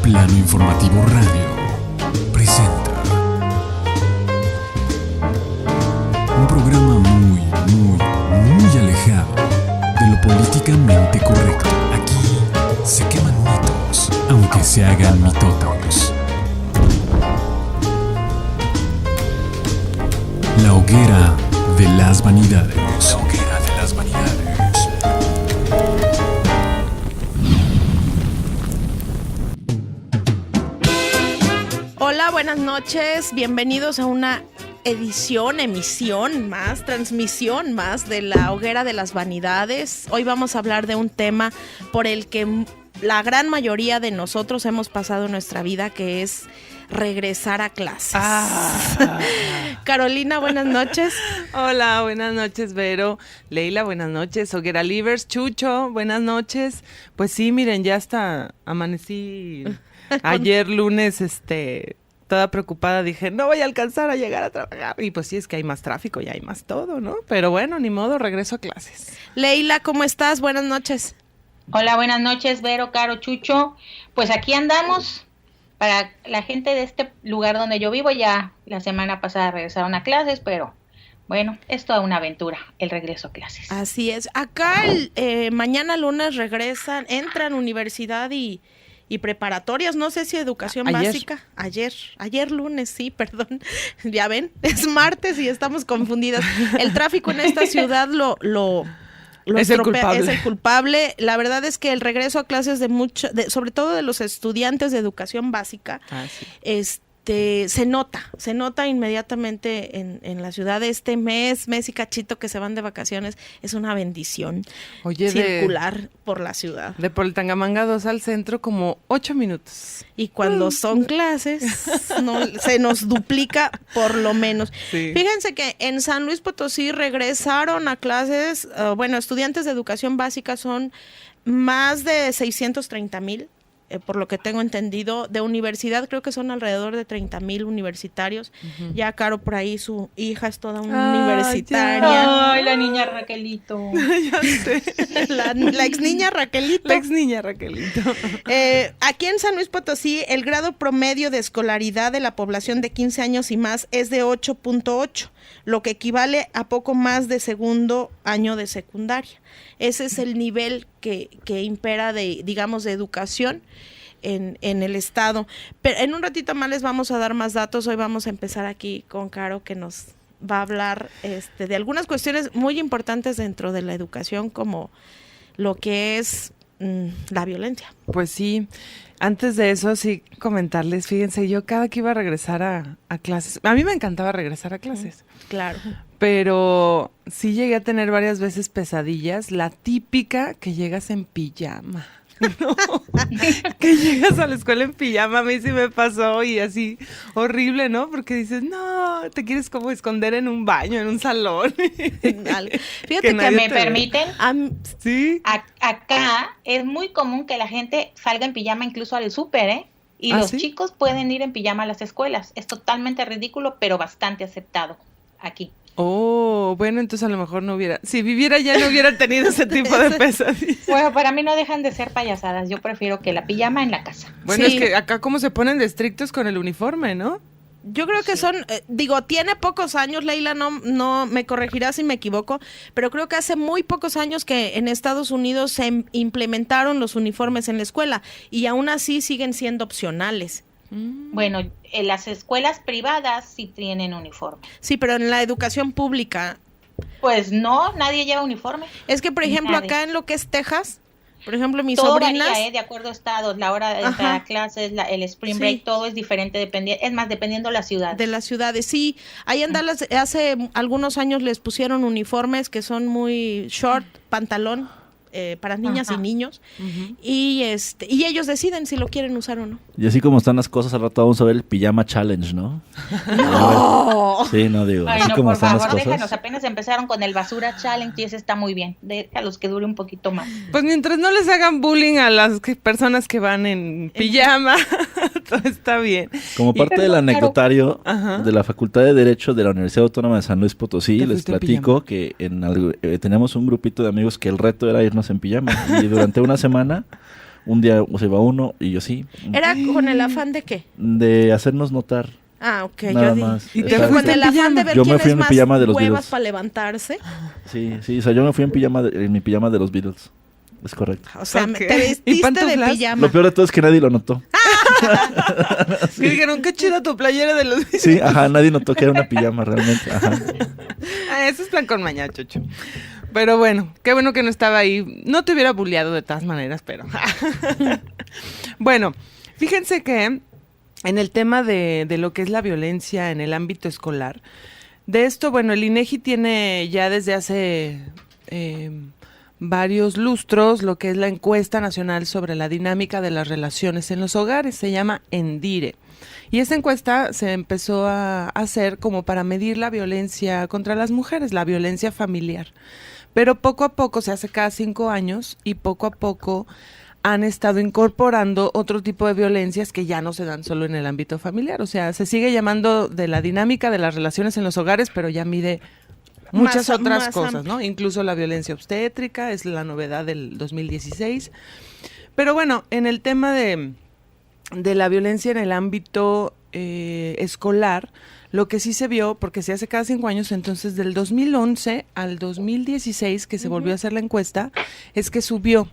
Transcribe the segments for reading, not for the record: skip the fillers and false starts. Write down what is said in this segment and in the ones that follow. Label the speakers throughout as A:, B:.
A: Plano Informativo Radio presenta un programa muy alejado de lo políticamente correcto. Aquí se queman mitos, aunque se hagan mitotos. La hoguera de las vanidades. La hoguera de las vanidades.
B: Hola, buenas noches. Bienvenidos a una transmisión más de la hoguera de las vanidades. Hoy vamos a hablar de un tema por el que la gran mayoría de nosotros hemos pasado en nuestra vida, que es regresar a clases. Carolina, buenas noches.
C: Hola, buenas noches, Vero. Leila, buenas noches. Hoguera Livers, Chucho, buenas noches. Pues sí, miren, ya hasta amanecí ayer lunes, toda preocupada. Dije, no voy a alcanzar a llegar a trabajar. Y pues sí, es que hay más tráfico y hay más todo, ¿no? Pero bueno, ni modo, regreso a clases.
B: Leila, ¿cómo estás? Buenas noches.
D: Hola, buenas noches, Vero, Caro, Chucho. Pues aquí andamos. Para la gente de este lugar donde yo vivo, ya la semana pasada regresaron a clases, pero bueno, es toda una aventura el regreso a clases.
B: Así es. Acá mañana lunes entran universidad y preparatorias, no sé si educación básica. Ayer lunes, sí, perdón. Ya ven, es martes y estamos confundidas. El tráfico en esta ciudad es el culpable. La verdad es que el regreso a clases sobre todo de los estudiantes de educación básica, sí. Se nota inmediatamente en la ciudad. Este mes y cachito que se van de vacaciones es una bendición.
C: Oye,
B: circular por la ciudad.
C: De por el Tangamanga 2 al centro como 8 minutos.
B: Y cuando son clases, se nos duplica por lo menos. Sí. Fíjense que en San Luis Potosí regresaron a clases, estudiantes de educación básica son más de 630,000. Por lo que tengo entendido. De universidad creo que son alrededor de 30,000 universitarios. Uh-huh. Ya Caro por ahí, su hija es toda una universitaria.
D: Ay, la niña Raquelito.
C: Ya sé.
B: La ex niña Raquelito. Aquí en San Luis Potosí el grado promedio de escolaridad de la población de 15 años y más es de 8.8, lo que equivale a poco más de segundo año de secundaria. Ese es el nivel que impera de educación en el estado. Pero en un ratito más les vamos a dar más datos. Hoy vamos a empezar aquí con Caro, que nos va a hablar de algunas cuestiones muy importantes dentro de la educación, como lo que es la violencia.
C: Pues sí. Antes de eso, sí, comentarles, fíjense, yo cada que iba a regresar a clases, a mí me encantaba regresar a clases.
B: Claro.
C: Pero sí llegué a tener varias veces pesadillas, la típica que llegas en pijama. No, que llegas a la escuela en pijama, a mí sí me pasó y así horrible, ¿no? Porque dices, no, te quieres como esconder en un baño, en un salón.
D: Fíjate que me permiten,
C: ¿sí?
D: Acá es muy común que la gente salga en pijama incluso al súper, ¿eh? Y los chicos pueden ir en pijama a las escuelas. Es totalmente ridículo, pero bastante aceptado aquí.
C: Oh, bueno, entonces a lo mejor no hubiera, si viviera ya no hubiera tenido ese tipo de pesadillas.
D: Bueno, para mí no dejan de ser payasadas, yo prefiero que la pijama en la casa.
C: Bueno, sí. Es que acá como se ponen de estrictos con el uniforme, ¿no?
B: Yo creo que tiene pocos años, Leila, no me corregirá si me equivoco, pero creo que hace muy pocos años que en Estados Unidos se implementaron los uniformes en la escuela y aún así siguen siendo opcionales.
D: Bueno, en las escuelas privadas sí tienen uniforme.
B: Sí, pero en la educación pública.
D: Pues no, nadie lleva uniforme.
B: Es que, por ejemplo, acá en lo que es Texas, por ejemplo, mis
D: todo
B: sobrinas.
D: Varía, de acuerdo a estados, la hora de entrar a clases, el spring break, todo es diferente, dependiendo de la ciudad.
B: De las ciudades, sí. Ahí en Dallas hace algunos años les pusieron uniformes que son muy short, pantalón. Para niñas y niños, y ellos deciden si lo quieren usar o no.
E: Y así como están las cosas, al rato vamos a ver el pijama challenge, ¿no?
B: ¡No!
E: Sí, no digo.
D: Ay,
E: así
D: no,
E: como
D: por
E: están
D: favor,
E: las cosas.
D: déjanos, apenas empezaron con el basura challenge y ese está muy bien. Déjalos que dure un poquito más.
C: Pues mientras no les hagan bullying a las personas que van en pijama, todo está bien.
E: Como parte del anecdotario de la Facultad de Derecho de la Universidad Autónoma de San Luis Potosí, les platico que teníamos un grupito de amigos que el reto era irnos en pijama. Y durante una semana Un día se iba uno y yo sí.
B: ¿Era con el afán de qué?
E: De hacernos notar.
B: Ah, ok.
E: Nada más.
B: ¿Y te con el afán de ver
E: yo
B: quién
E: me fui
B: es
E: en mi
B: más
E: pijama de los
B: huevas
E: Beatles.
B: para levantarse?
E: Sí, o sea, yo me fui en mi pijama de los Beatles. Es correcto.
B: O sea,
C: Ok.
B: te vestiste de pijama.
E: Lo peor de todo es que nadie lo notó.
C: Me dijeron, qué chida tu playera de los Beatles.
E: Sí, ajá, nadie notó que era una pijama realmente. Ajá.
C: Eso es plan con maña, Chucho. Pero bueno, qué bueno que no estaba ahí. No te hubiera bulleado de todas maneras, pero... Bueno, fíjense que en el tema de lo que es la violencia en el ámbito escolar, de esto, bueno, el INEGI tiene ya desde hace varios lustros lo que es la encuesta nacional sobre la dinámica de las relaciones en los hogares, se llama ENDIRE. Y esta encuesta se empezó a hacer como para medir la violencia contra las mujeres, la violencia familiar. Pero poco a poco, se hace cada 5 años, y poco a poco han estado incorporando otro tipo de violencias que ya no se dan solo en el ámbito familiar. O sea, se sigue llamando de la dinámica de las relaciones en los hogares, pero ya mide muchas otras cosas, ¿no? Incluso la violencia obstétrica es la novedad del 2016. Pero bueno, en el tema de la violencia en el ámbito escolar, lo que sí se vio, porque se hace cada 5 años, entonces del 2011 al 2016, que se volvió a hacer la encuesta, es que subió,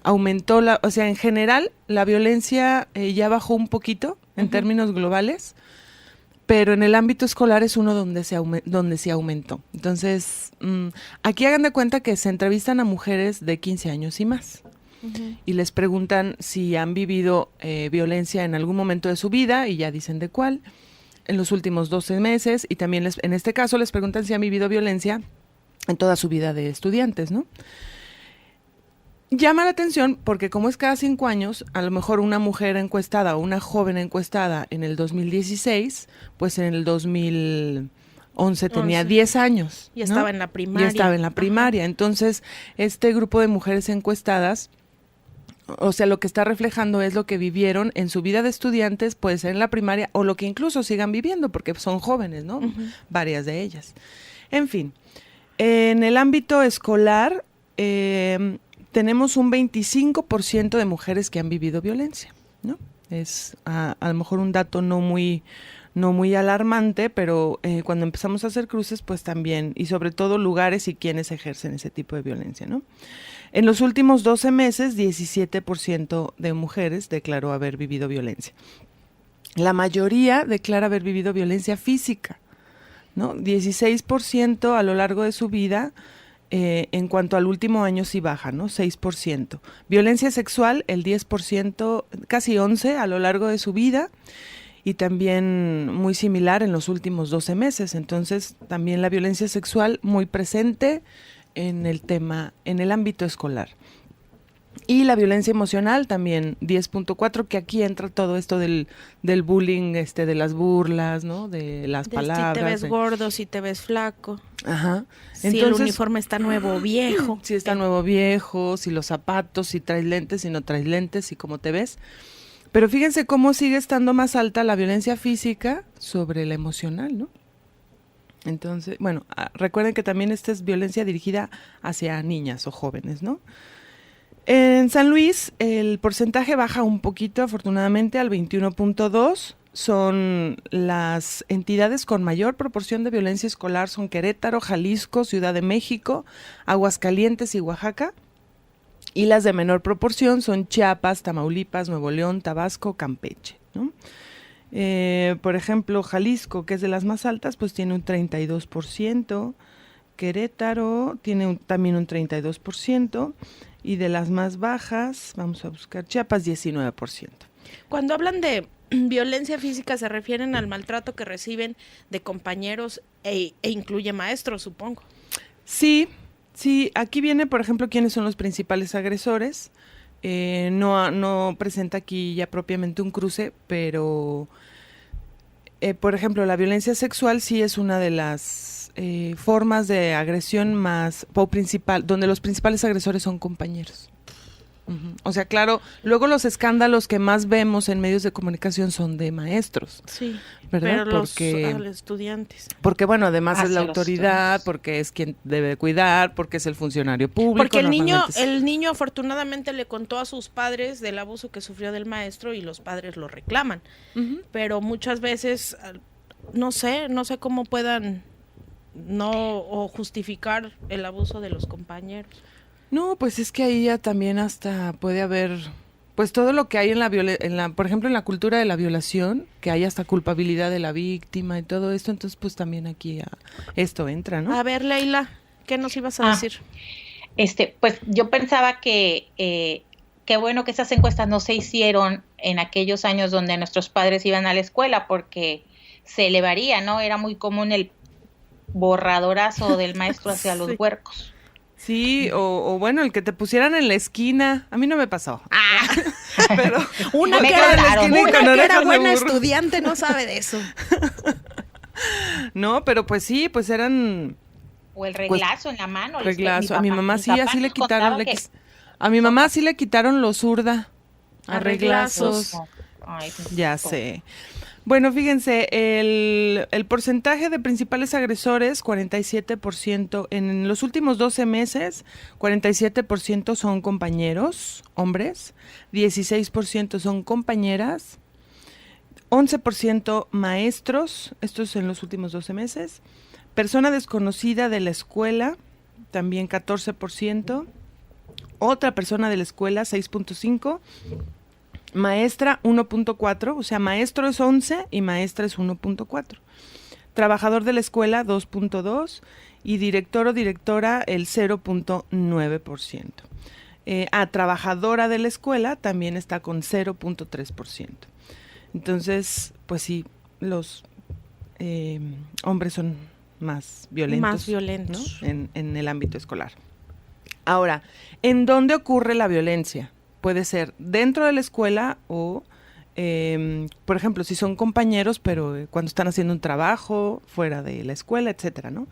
C: aumentó o sea, en general, la violencia ya bajó un poquito en términos globales, pero en el ámbito escolar es uno donde sí aumentó. Entonces, aquí hagan de cuenta que se entrevistan a mujeres de 15 años y más. Y les preguntan si han vivido violencia en algún momento de su vida, y ya dicen de cuál, en los últimos 12 meses, y también en este caso les preguntan si han vivido violencia en toda su vida de estudiantes, ¿no? Llama la atención porque como es cada 5 años, a lo mejor una mujer encuestada o una joven encuestada en el 2016, pues en el 2011 tenía 10 años.
B: Y estaba en la primaria.
C: Y estaba en la primaria. Entonces, este grupo de mujeres encuestadas, o sea, lo que está reflejando es lo que vivieron en su vida de estudiantes, puede ser en la primaria, o lo que incluso sigan viviendo, porque son jóvenes, ¿no? Varias de ellas. En fin, en el ámbito escolar, tenemos un 25% de mujeres que han vivido violencia, ¿no? Es a lo mejor un dato no muy alarmante, pero cuando empezamos a hacer cruces, pues también, y sobre todo lugares y quienes ejercen ese tipo de violencia, ¿no? En los últimos 12 meses, 17% de mujeres declaró haber vivido violencia. La mayoría declara haber vivido violencia física, ¿no? 16% a lo largo de su vida. En cuanto al último año sí baja, ¿no? 6%. Violencia sexual, el 10%, casi 11% a lo largo de su vida, y también muy similar en los últimos 12 meses. Entonces, también la violencia sexual muy presente en el ámbito escolar. Y la violencia emocional también, 10.4%, que aquí entra todo esto del bullying, de las burlas, ¿no? De las palabras.
B: Si te ves gordo, si te ves flaco.
C: Ajá.
B: Si entonces, el uniforme está nuevo o viejo.
C: Si está nuevo o viejo, si los zapatos, si traes lentes, si no traes lentes, si cómo te ves. Pero fíjense cómo sigue estando más alta la violencia física sobre la emocional, ¿no? Entonces, bueno, recuerden que también esta es violencia dirigida hacia niñas o jóvenes, ¿no? En San Luis el porcentaje baja un poquito, afortunadamente, al 21.2%. Son las entidades con mayor proporción de violencia escolar, son Querétaro, Jalisco, Ciudad de México, Aguascalientes y Oaxaca. Y las de menor proporción son Chiapas, Tamaulipas, Nuevo León, Tabasco, Campeche, ¿no? Por ejemplo, Jalisco, que es de las más altas, pues tiene un 32%. Querétaro tiene también un 32%. Y de las más bajas, vamos a buscar Chiapas, 19%.
B: Cuando hablan de violencia física, se refieren al maltrato que reciben de compañeros e incluye maestros, supongo.
C: Sí, aquí viene, por ejemplo, quiénes son los principales agresores. No presenta aquí ya propiamente un cruce, pero, por ejemplo, la violencia sexual sí es una de las formas de agresión más principal, donde los principales agresores son compañeros. O sea, claro, luego los escándalos que más vemos en medios de comunicación son de maestros.
B: Sí,
C: ¿verdad?
B: pero
C: los
B: estudiantes.
C: Porque, bueno, además es la
D: Hacia los
C: autoridad,
D: estudiantes.
C: porque es quien debe cuidar, porque es el funcionario público.
B: Porque el niño
C: normalmente
B: afortunadamente le contó a sus padres del abuso que sufrió del maestro y los padres lo reclaman. Pero muchas veces, no sé cómo puedan o justificar el abuso de los compañeros.
C: No, pues es que ahí ya también hasta puede haber, pues todo lo que hay por ejemplo, en la cultura de la violación, que hay hasta culpabilidad de la víctima y todo esto, entonces pues también aquí esto entra, ¿no?
B: A ver, Leila, ¿qué nos ibas a decir?
D: Pues yo pensaba que qué bueno que esas encuestas no se hicieron en aquellos años donde nuestros padres iban a la escuela, porque se elevaría, ¿no? Era muy común el borradorazo del maestro hacia los huercos.
C: Sí, o bueno, el que te pusieran en la esquina. A mí no me pasó. Pero
B: Una que era buena estudiante no sabe de eso.
C: No, pero pues sí, pues eran...
D: O el reglazo en la mano.
C: Reglazo. A mi mamá sí, así le quitaron... A mi mamá sí le quitaron los zurda. A reglazos.
D: Ay,
C: ya sé. Bueno, fíjense, el porcentaje de principales agresores, 47%, en los últimos 12 meses, 47% son compañeros, hombres, 16% son compañeras, 11% maestros, esto es en los últimos 12 meses, persona desconocida de la escuela, también 14%, otra persona de la escuela, 6.5%, maestra 1.4, o sea, maestro es 11 y maestra es 1.4. Trabajador de la escuela 2.2 y director o directora el 0.9%. Trabajadora de la escuela también está con 0.3%. Entonces, pues sí, los hombres son más violentos. ¿No? En el ámbito escolar. Ahora, ¿en dónde ocurre la violencia? Puede ser dentro de la escuela o, por ejemplo, si son compañeros, pero cuando están haciendo un trabajo fuera de la escuela, etcétera, ¿no?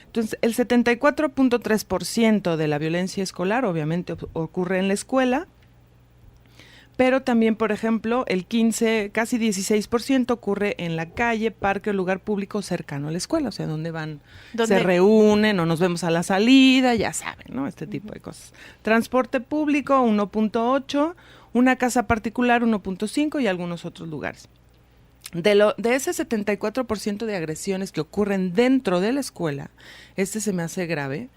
C: Entonces, el 74.3% de la violencia escolar, obviamente, ocurre en la escuela, pero también, por ejemplo, el casi 16% ocurre en la calle, parque o lugar público cercano a la escuela, o sea, donde van, se reúnen o nos vemos a la salida, ya saben, ¿no? Este tipo de cosas. Transporte público, 1.8, una casa particular, 1.5 y algunos otros lugares. De ese 74% de agresiones que ocurren dentro de la escuela, se me hace grave,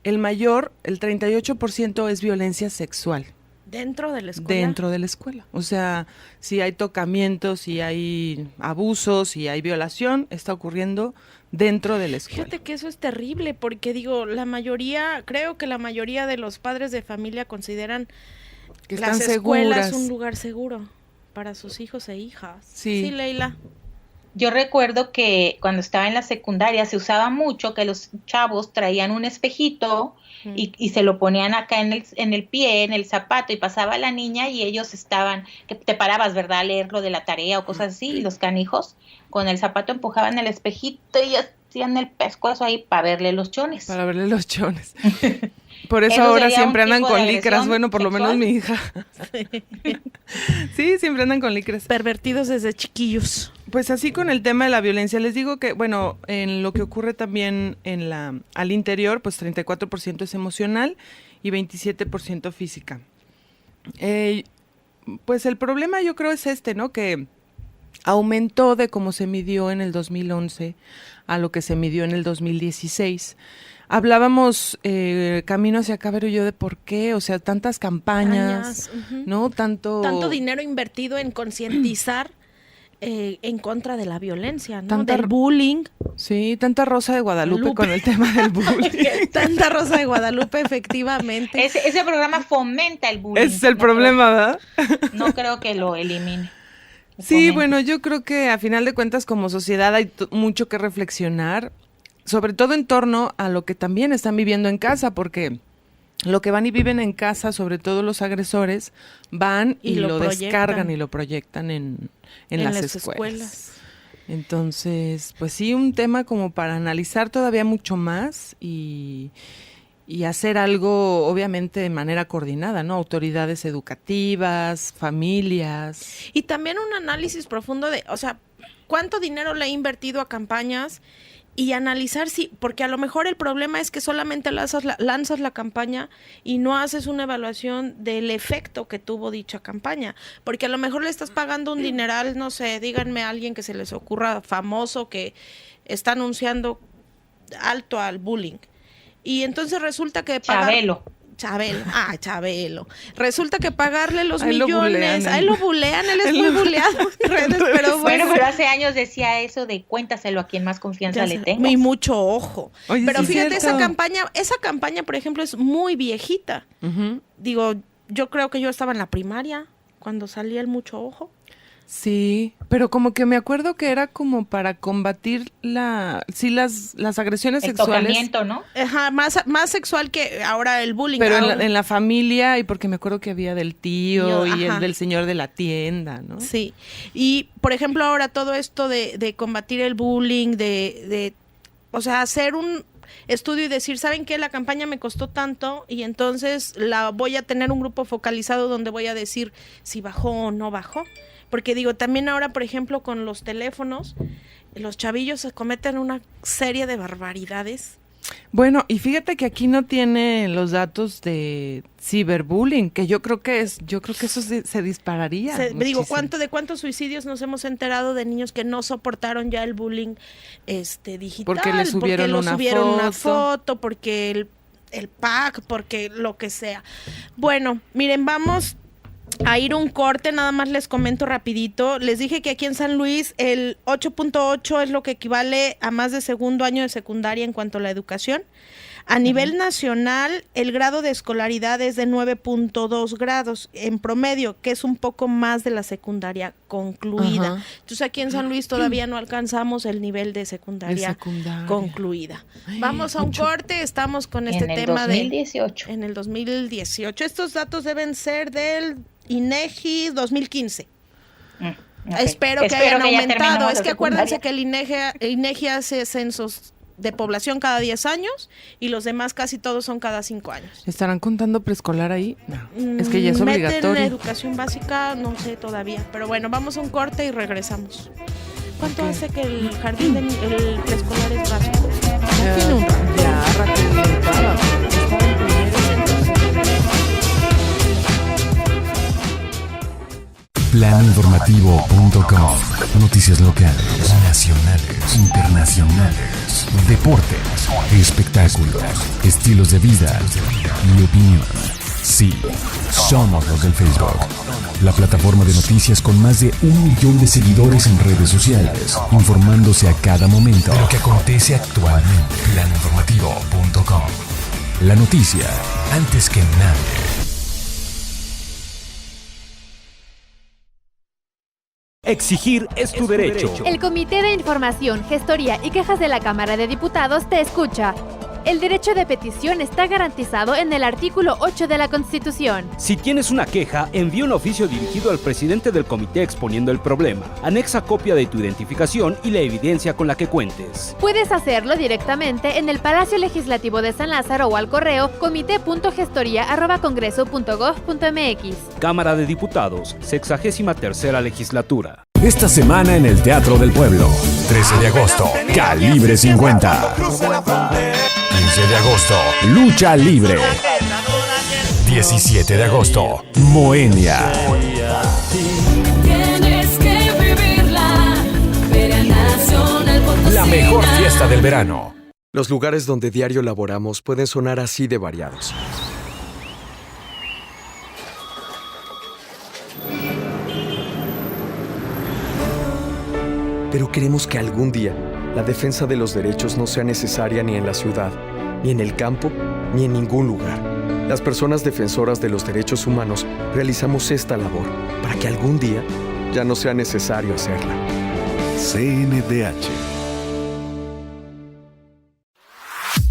C: el 38% es violencia sexual.
B: ¿Dentro de la escuela?
C: Dentro de la escuela. O sea, si hay tocamientos, si hay abusos, si hay violación, está ocurriendo dentro de la escuela.
B: Fíjate que eso es terrible, porque creo que la mayoría de los padres de familia consideran que las escuelas un lugar seguro para sus hijos e hijas. Sí, Leila.
D: Yo recuerdo que cuando estaba en la secundaria se usaba mucho que los chavos traían un espejito y se lo ponían acá en el pie, en el zapato, y pasaba la niña y ellos estaban, que te parabas, ¿verdad?, a leer lo de la tarea o cosas así, y los canijos con el zapato empujaban el espejito y hacían el pescuezo ahí para verle los chones.
C: Para verle los chones. Por eso ahora siempre andan con licras, bueno, por
D: sexual.
C: Lo menos mi hija. Sí, siempre andan con licras.
B: Pervertidos desde chiquillos.
C: Pues así con el tema de la violencia, les digo que, bueno, en lo que ocurre también al interior, pues 34% es emocional y 27% física. Pues el problema yo creo es ¿no? Que aumentó de cómo se midió en el 2011 a lo que se midió en el 2016. Hablábamos camino hacia acá, pero yo de por qué, o sea, tantas campañas, ¿no? Tanto
B: dinero invertido en concientizar en contra de la violencia, ¿no? Del bullying.
C: Sí, tanta Rosa de Guadalupe con el tema del bullying.
B: Tanta Rosa de Guadalupe, efectivamente.
D: Ese programa fomenta el bullying.
C: Ese es el problema, ¿verdad?
D: No creo que lo elimine.
C: Sí, bueno, yo creo que a final de cuentas como sociedad hay mucho que reflexionar, sobre todo en torno a lo que también están viviendo en casa, porque lo que van y viven en casa, sobre todo los agresores, van y lo descargan y lo proyectan en las escuelas. Entonces, pues sí, un tema como para analizar todavía mucho más y y hacer algo, obviamente, de manera coordinada, ¿no? Autoridades educativas, familias.
B: Y también un análisis profundo de, o sea, ¿cuánto dinero le he invertido a campañas? Y analizar si, porque a lo mejor el problema es que solamente lanzas la campaña y no haces una evaluación del efecto que tuvo dicha campaña, porque a lo mejor le estás pagando un dineral, no sé, díganme a alguien que se les ocurra famoso que está anunciando alto al bullying, y entonces resulta que Chabelo. Resulta que pagarle los millones, ahí lo bulean, él es muy buleado en redes, pero
D: bueno, pero hace años decía eso de cuéntaselo a quien más confianza le tengas.
B: Y mucho ojo.
C: Oye,
B: pero
C: sí,
B: fíjate,
C: cierto.
B: esa campaña, por ejemplo, es muy viejita.
C: Uh-huh.
B: Digo, yo creo que yo estaba en la primaria cuando salía el mucho ojo.
C: Sí, pero como que me acuerdo que era como para combatir las agresiones sexuales.
D: El tocamiento, ¿no?
B: Ajá, más sexual que ahora el bullying.
C: Pero en la familia, y porque me acuerdo que había del tío y el del señor de la tienda, ¿no?
B: Sí, y por ejemplo ahora todo esto de combatir el bullying, o sea, hacer un estudio y decir, ¿saben qué? La campaña me costó tanto y entonces la voy a tener un grupo focalizado donde voy a decir si bajó o no bajó. Porque digo, también ahora, por ejemplo, con los teléfonos, los chavillos se cometen una serie de barbaridades.
C: Bueno, y fíjate que aquí no tiene los datos de ciberbullying, que yo creo que eso se dispararía.
B: Digo, ¿de cuántos suicidios nos hemos enterado de niños que no soportaron ya el bullying digital?
C: Porque le subieron
B: una foto, porque el pack, porque lo que sea. Bueno, miren, vamos a ir un corte, nada más les comento rapidito. Les dije que aquí en San Luis el 8.8 es lo que equivale a más de segundo año de secundaria en cuanto a la educación. A nivel nacional, el grado de escolaridad es de 9.2 grados en promedio, que es un poco más de la secundaria concluida. Ajá. Entonces aquí en San Luis todavía no alcanzamos el nivel de secundaria concluida. Ay, Vamos a un corte, estamos con este tema en el 2018. Estos datos deben ser del INEGI 2015. Okay. Espero que hayan aumentado. Es que acuérdense que el INEGI hace censos de población cada 10 años y los demás casi todos son cada 5 años.
C: ¿Estarán contando preescolar ahí? No, es que ya es obligatorio.
B: Meten educación básica, no sé todavía, pero bueno, vamos a un corte y regresamos. ¿Cuánto hace que el jardín el preescolar es básico?
C: Ya, ratificada.
A: Planinformativo.com. Noticias locales, nacionales, internacionales, deportes, espectáculos, estilos de vida y opinión. Sí, somos los del Facebook. La plataforma de noticias con más de 1 millón de seguidores en redes sociales, informándose a cada momento de lo que acontece actualmente. Planinformativo.com. La noticia antes que nadie.
F: Exigir es tu derecho.
G: El Comité de Información, Gestoría y Quejas de la Cámara de Diputados te escucha. El derecho de petición está garantizado en el artículo 8 de la Constitución.
F: Si tienes una queja, envía un oficio dirigido al presidente del comité exponiendo el problema. Anexa copia de tu identificación y la evidencia con la que cuentes.
G: Puedes hacerlo directamente en el Palacio Legislativo de San Lázaro o al correo comité.gestoría@congreso.gov.mx.
F: Cámara de Diputados, 63ª Legislatura.
A: Esta semana en el Teatro del Pueblo. 13 de agosto, Calibre 50. 15 de agosto, Lucha Libre. 17 de agosto, Moenia. La mejor fiesta del verano.
H: Los lugares donde diario laboramos pueden sonar así de variados. Pero queremos que algún día la defensa de los derechos no sea necesaria ni en la ciudad, ni en el campo, ni en ningún lugar. Las personas defensoras de los derechos humanos realizamos esta labor para que algún día ya no sea necesario hacerla.
A: CNDH.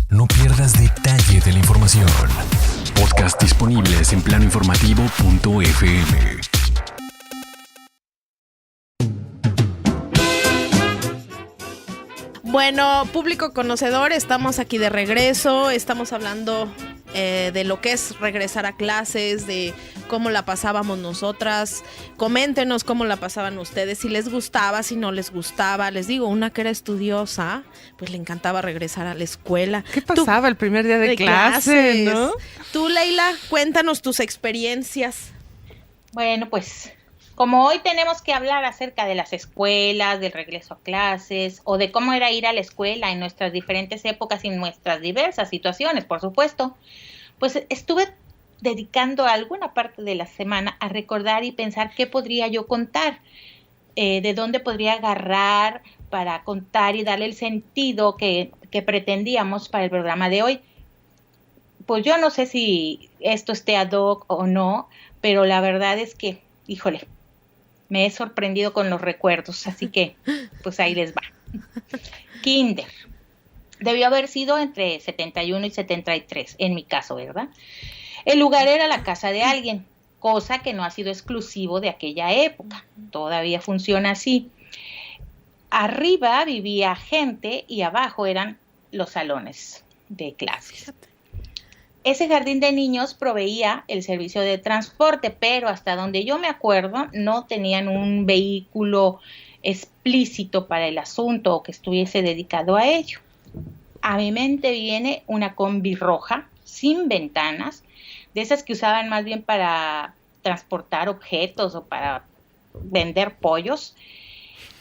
A: No pierdas detalle de la información. Podcast disponibles en planoinformativo.fm.
B: Bueno, público conocedor, estamos aquí de regreso, estamos hablando de lo que es regresar a clases, de cómo la pasábamos nosotras. Coméntenos cómo la pasaban ustedes, si les gustaba, si no les gustaba. Les digo, una que era estudiosa, pues le encantaba regresar a la escuela.
C: ¿Qué pasaba el primer día de clase, no?
B: Tú, Leila, cuéntanos tus experiencias.
D: Bueno, pues como hoy tenemos que hablar acerca de las escuelas, del regreso a clases o de cómo era ir a la escuela en nuestras diferentes épocas y en nuestras diversas situaciones, por supuesto, pues estuve dedicando alguna parte de la semana a recordar y pensar qué podría yo contar, de dónde podría agarrar para contar y darle el sentido que pretendíamos para el programa de hoy. Pues yo no sé si esto esté ad hoc o no, pero la verdad es que, híjole, me he sorprendido con los recuerdos, así que pues ahí les va. Kinder. Debió haber sido entre 71 y 73, en mi caso, ¿verdad? El lugar era la casa de alguien, cosa que no ha sido exclusivo de aquella época. Todavía funciona así. Arriba vivía gente y abajo eran los salones de clases. Ese jardín de niños proveía el servicio de transporte, pero hasta donde yo me acuerdo no tenían un vehículo explícito para el asunto o que estuviese dedicado a ello. A mi mente viene una combi roja, sin ventanas, de esas que usaban más bien para transportar objetos o para vender pollos.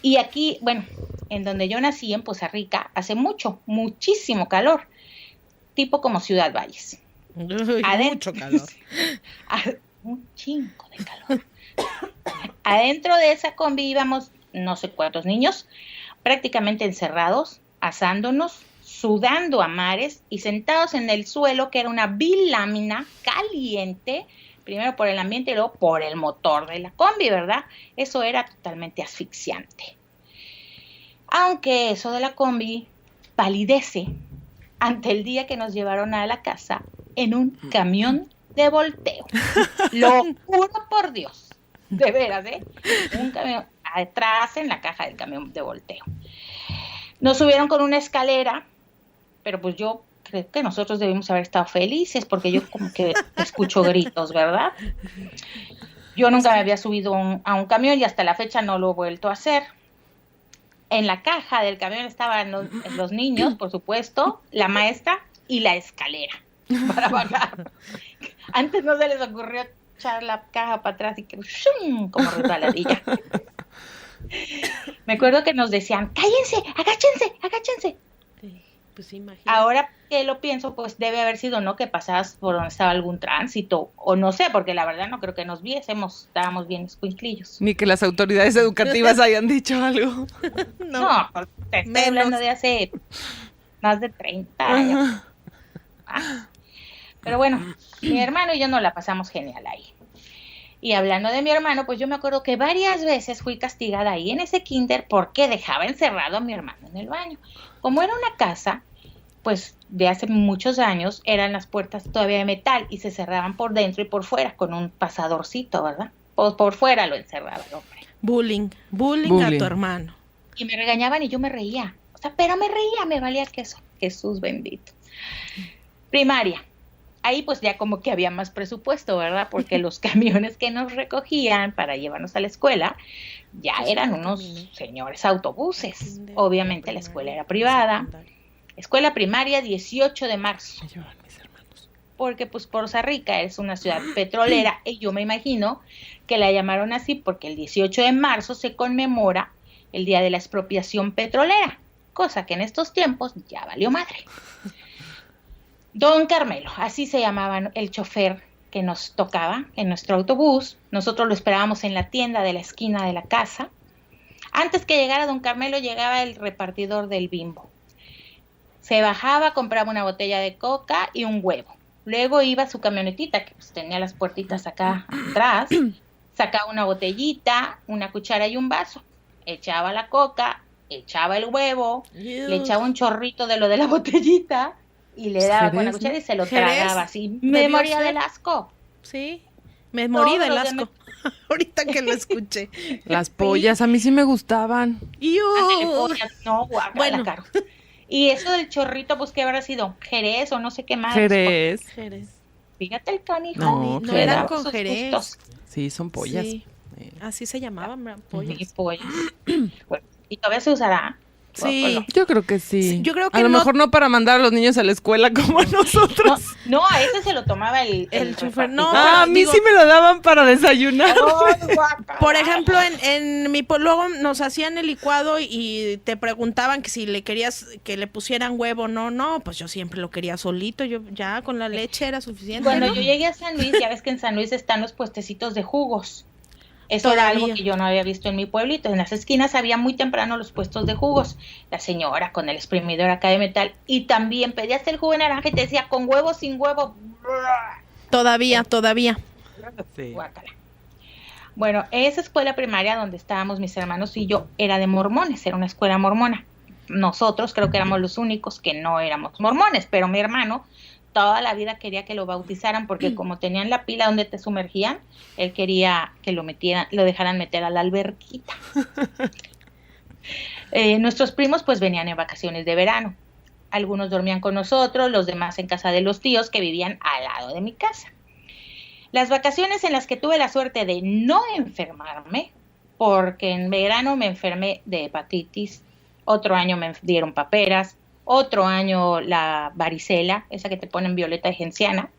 D: Y aquí, bueno, en donde yo nací, en Poza Rica, hace muchísimo calor, tipo como Ciudad Valles.
B: Mucho calor.
D: Un chingo de calor. Adentro de esa combi íbamos no sé cuántos niños, prácticamente encerrados, asándonos, sudando a mares y sentados en el suelo, que era una bilámina caliente, primero por el ambiente y luego por el motor de la combi, ¿verdad? Eso era totalmente asfixiante. Aunque eso de la combi palidece ante el día que nos llevaron a la casa en un camión de volteo. Lo juro por Dios, de veras, un camión atrás en la caja del camión de volteo. Nos subieron con una escalera, pero pues yo creo que nosotros debimos haber estado felices porque yo como que escucho gritos, ¿verdad? Yo nunca me había subido a un camión y hasta la fecha no lo he vuelto a hacer. En la caja del camión estaban los niños, por supuesto, la maestra y la escalera para bajar. Antes no se les ocurrió echar la caja para atrás y que ¡shum! Como resbaladilla. Me acuerdo que nos decían, cállense, agáchense.
B: Sí, pues imagínate.
D: Ahora que lo pienso, pues debe haber sido, ¿no? Que pasabas por donde estaba algún tránsito, o no sé, porque la verdad no creo que nos viésemos, estábamos bien escuinclillos.
C: Ni que las autoridades educativas hayan dicho algo.
D: No, te estoy hablando de hace más de 30 años. Pero bueno, mi hermano y yo nos la pasamos genial ahí. Y hablando de mi hermano, pues yo me acuerdo que varias veces fui castigada ahí en ese kinder porque dejaba encerrado a mi hermano en el baño. Como era una casa, pues de hace muchos años, eran las puertas todavía de metal y se cerraban por dentro y por fuera con un pasadorcito, ¿verdad? Por fuera lo encerraba el hombre.
B: Bullying a tu hermano.
D: Y me regañaban y yo me reía. O sea, pero me reía, me valía el queso. Jesús bendito. Primaria. Ahí pues ya como que había más presupuesto, ¿verdad? Porque los camiones que nos recogían para llevarnos a la escuela ya eran unos señores autobuses. Obviamente la escuela era privada. Escuela primaria 18 de marzo. Porque pues Poza Rica es una ciudad petrolera y yo me imagino que la llamaron así porque el 18 de marzo se conmemora el Día de la Expropiación Petrolera, cosa que en estos tiempos ya valió madre. Don Carmelo, así se llamaba el chofer que nos tocaba en nuestro autobús. Nosotros lo esperábamos en la tienda de la esquina de la casa. Antes que llegara don Carmelo, llegaba el repartidor del Bimbo. Se bajaba, compraba una botella de coca y un huevo. Luego iba a su camionetita, que pues tenía las puertitas acá atrás, sacaba una botellita, una cuchara y un vaso. Echaba la coca, echaba el huevo, le echaba un chorrito de lo de la botellita y le daba con la cuchara y se lo tragaba así. Me moría del asco.
B: Sí, me morí del asco. Ahorita que lo escuché.
C: Las pollas, a mí sí me gustaban.
D: Pollas, no, guácala, bueno. Caro. Y eso del chorrito, pues, ¿qué habrá sido? Jerez o no sé qué más.
C: Jerez.
D: Fíjate el canijo.
B: No eran con Jerez.
D: Gustos.
C: Sí, son pollas.
B: Sí. Así se llamaban, pollas.
D: Sí, pollas. Bueno, ¿y todavía se usará?
C: Sí, yo creo que sí.
B: Yo creo que
C: a lo mejor no para mandar a los niños a la escuela como nosotros.
D: No, a ese se lo tomaba el
B: chofer. No,
C: a mí sí me lo daban para desayunar.
B: Por ejemplo, en mi pueblo luego nos hacían el licuado y te preguntaban que si le querías que le pusieran huevo. No, pues yo siempre lo quería solito. Yo ya con la leche era suficiente.
D: Cuando yo llegué a San Luis, ya ves que en San Luis están los puestecitos de jugos. Eso era algo que yo no había visto en mi pueblito. En las esquinas había muy temprano los puestos de jugos. La señora con el exprimidor acá de metal. Y también pedías el jugo de naranja y te decía con huevo, sin huevo.
B: Todavía.
D: Sí. Guácala. Bueno, esa escuela primaria donde estábamos mis hermanos y yo era de mormones. Era una escuela mormona. Nosotros creo que éramos los únicos que no éramos mormones. Pero mi hermano toda la vida quería que lo bautizaran porque como tenían la pila donde te sumergían, él quería que lo dejaran meter a la alberquita. Nuestros primos pues venían en vacaciones de verano. Algunos dormían con nosotros, los demás en casa de los tíos que vivían al lado de mi casa. Las vacaciones en las que tuve la suerte de no enfermarme, porque en verano me enfermé de hepatitis, otro año me dieron paperas, otro año la varicela, esa que te ponen violeta de genciana,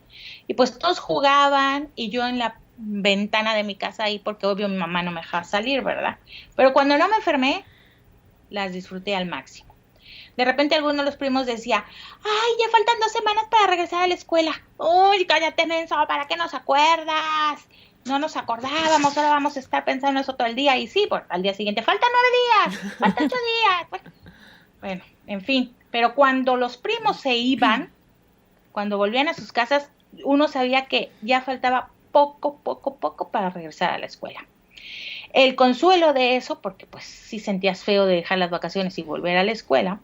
D: y pues todos jugaban y yo en la ventana de mi casa ahí, porque obvio mi mamá no me dejaba salir, ¿verdad? Pero cuando no me enfermé, las disfruté al máximo. De repente alguno de los primos decía, ay, ya faltan 2 semanas para regresar a la escuela. Uy, cállate, menso, ¿para qué nos acuerdas? No nos acordábamos, ahora vamos a estar pensando en eso todo el día. Y sí, pues al día siguiente, faltan 9 días, faltan 8 días. Bueno, en fin. Pero cuando los primos se iban, cuando volvían a sus casas, uno sabía que ya faltaba poco para regresar a la escuela. El consuelo de eso, porque pues sí sentías feo de dejar las vacaciones y volver a la escuela,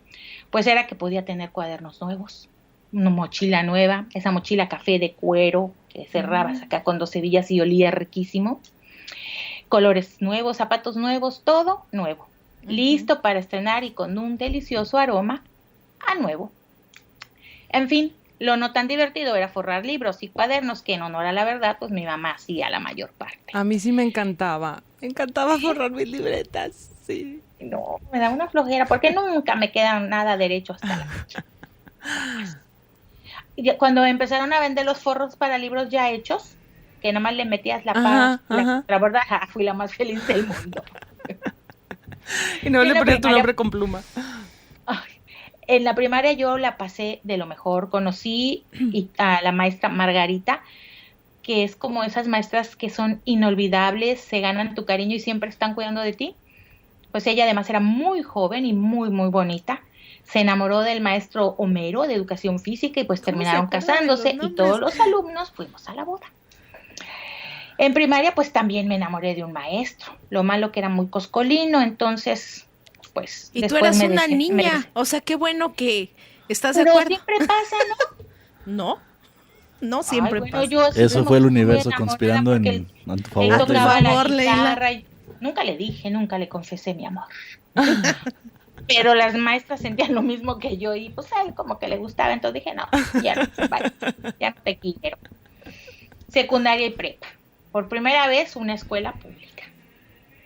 D: pues era que podía tener cuadernos nuevos, una mochila nueva, esa mochila café de cuero que cerrabas acá con 2 hebillas y olía riquísimo, colores nuevos, zapatos nuevos, todo nuevo, listo para estrenar y con un delicioso aroma a nuevo. En fin, lo no tan divertido era forrar libros y cuadernos que en honor a la verdad, pues mi mamá hacía la mayor parte.
C: A mí sí me encantaba forrar mis libretas, sí.
D: No, me da una flojera porque nunca me queda nada derecho hasta la fecha. Y cuando empezaron a vender los forros para libros ya hechos, que nomás le metías la verdad, fui la más feliz del mundo.
C: Y no le ponías tu nombre con pluma.
D: En la primaria yo la pasé de lo mejor. Conocí a la maestra Margarita, que es como esas maestras que son inolvidables, se ganan tu cariño y siempre están cuidando de ti. Pues ella además era muy joven y muy, muy bonita. Se enamoró del maestro Homero de educación física y pues terminaron casándose y todos los alumnos fuimos a la boda. En primaria pues también me enamoré de un maestro. Lo malo que era muy coscolino, entonces... Pues,
B: y tú eras una niña, o sea, qué bueno que estás de acuerdo.
D: Pero siempre pasa, ¿no?
B: No siempre pasa.
E: Eso fue el universo conspirando en tu favor.
D: Él tocaba la guitarra y nunca le confesé mi amor. Pero las maestras sentían lo mismo que yo y pues a él como que le gustaba, entonces dije, no, ya no te quiero. Secundaria y prepa. Por primera vez una escuela pública.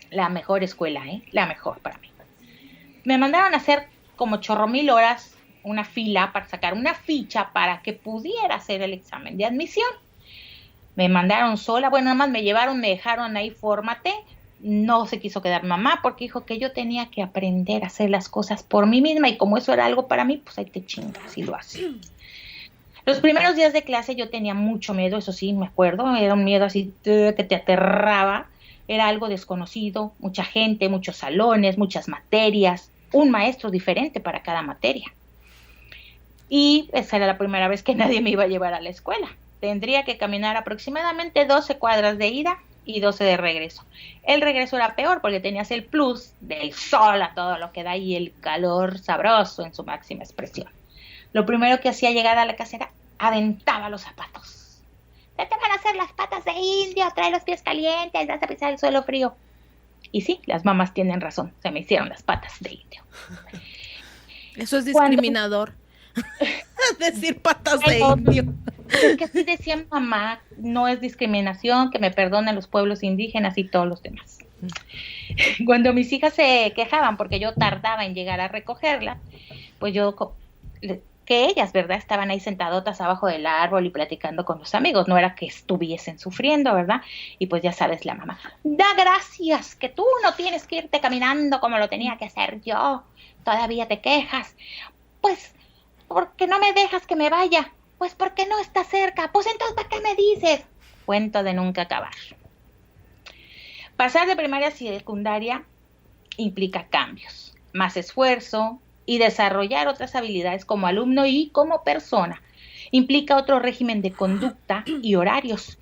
D: La mejor escuela, la mejor para mí. Me mandaron a hacer como 1,000 horas una fila para sacar una ficha para que pudiera hacer el examen de admisión. Me mandaron sola, bueno, nada más me llevaron, me dejaron ahí, fórmate. No se quiso quedar mamá porque dijo que yo tenía que aprender a hacer las cosas por mí misma y como eso era algo para mí, pues ahí te chingas y lo haces. Los primeros días de clase yo tenía mucho miedo, eso sí, me acuerdo, era un miedo así que te aterraba. Era algo desconocido, mucha gente, muchos salones, muchas materias, un maestro diferente para cada materia. Y esa era la primera vez que nadie me iba a llevar a la escuela. Tendría que caminar aproximadamente 12 cuadras de ida y 12 de regreso. El regreso era peor porque tenías el plus del sol a todo lo que da y el calor sabroso en su máxima expresión. Lo primero que hacía llegar a la casa era aventaba los zapatos. ya te van a hacer las patas de indio, trae los pies calientes, vas a pisar el suelo frío. Y sí, las mamás tienen razón, se me hicieron las patas de indio.
B: Eso es discriminador. Decir patas de indio.
D: Es que así decía mi mamá, no es discriminación, que me perdonen los pueblos indígenas y todos los demás. Cuando mis hijas se quejaban porque yo tardaba en llegar a recogerla, pues que ellas, ¿verdad? Estaban ahí sentadotas abajo del árbol y platicando con los amigos, no era que estuviesen sufriendo, ¿verdad? Y pues ya sabes, la mamá, da gracias que tú no tienes que irte caminando como lo tenía que hacer yo, todavía te quejas. Pues, ¿por qué no me dejas que me vaya? Pues porque no está cerca. Pues entonces, ¿para qué me dices? Cuento de nunca acabar. Pasar de primaria a secundaria implica cambios, más esfuerzo y desarrollar otras habilidades como alumno y como persona. Implica otro régimen de conducta y horarios.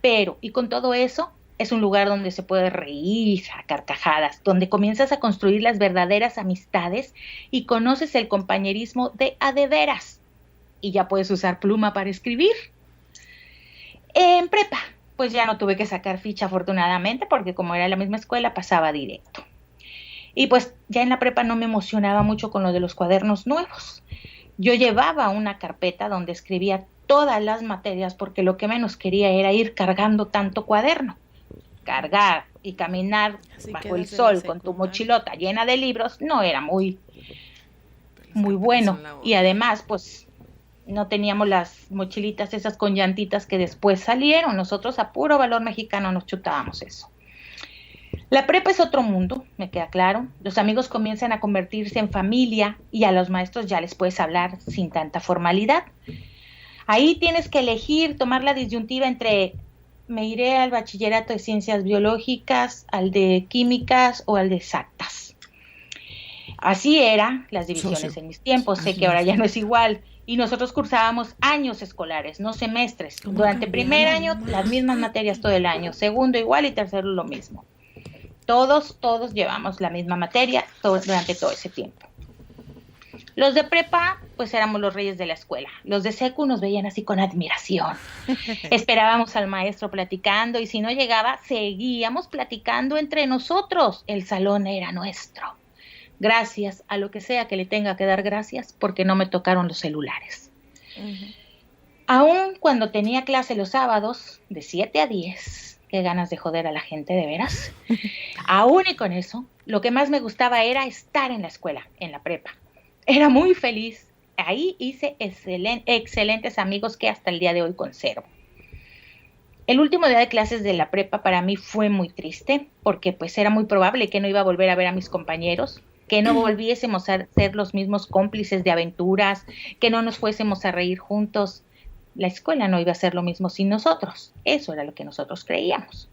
D: Pero, y con todo eso, es un lugar donde se puede reír a carcajadas, donde comienzas a construir las verdaderas amistades y conoces el compañerismo de a de veras. Y ya puedes usar pluma para escribir. En prepa, pues ya no tuve que sacar ficha afortunadamente, porque como era la misma escuela, pasaba directo. Y pues ya en la prepa no me emocionaba mucho con lo de los cuadernos nuevos. Yo llevaba una carpeta donde escribía todas las materias, porque lo que menos quería era ir cargando tanto cuaderno. Cargar y caminar bajo el sol con tu mochilota llena de libros no era muy bueno. Y además, pues no teníamos las mochilitas esas con llantitas que después salieron. Nosotros a puro valor mexicano nos chutábamos eso. La prepa es otro mundo, me queda claro. Los amigos comienzan a convertirse en familia y a los maestros ya les puedes hablar sin tanta formalidad. Ahí tienes que elegir, tomar la disyuntiva entre me iré al bachillerato de ciencias biológicas, al de químicas o al de exactas. Así eran las divisiones en mis tiempos. Sé que ahora ya no es igual. Y nosotros cursábamos años escolares, no semestres. Durante primer año, las mismas materias todo el año. Segundo igual y tercero lo mismo. Todos llevamos la misma materia durante todo ese tiempo. Los de prepa, pues éramos los reyes de la escuela. Los de secu nos veían así con admiración. Esperábamos al maestro platicando y si no llegaba, seguíamos platicando entre nosotros. El salón era nuestro. Gracias a lo que sea que le tenga que dar gracias, porque no me tocaron los celulares. Aún cuando tenía clase los sábados, de 7 a 10, qué ganas de joder a la gente, de veras. Aún y con eso, lo que más me gustaba era estar en la escuela, en la prepa. Era muy feliz. Ahí hice excelentes amigos que hasta el día de hoy conservo. El último día de clases de la prepa para mí fue muy triste, porque pues era muy probable que no iba a volver a ver a mis compañeros, que no volviésemos a ser los mismos cómplices de aventuras, que no nos fuésemos a reír juntos. La escuela no iba a ser lo mismo sin nosotros. Eso era lo que nosotros creíamos.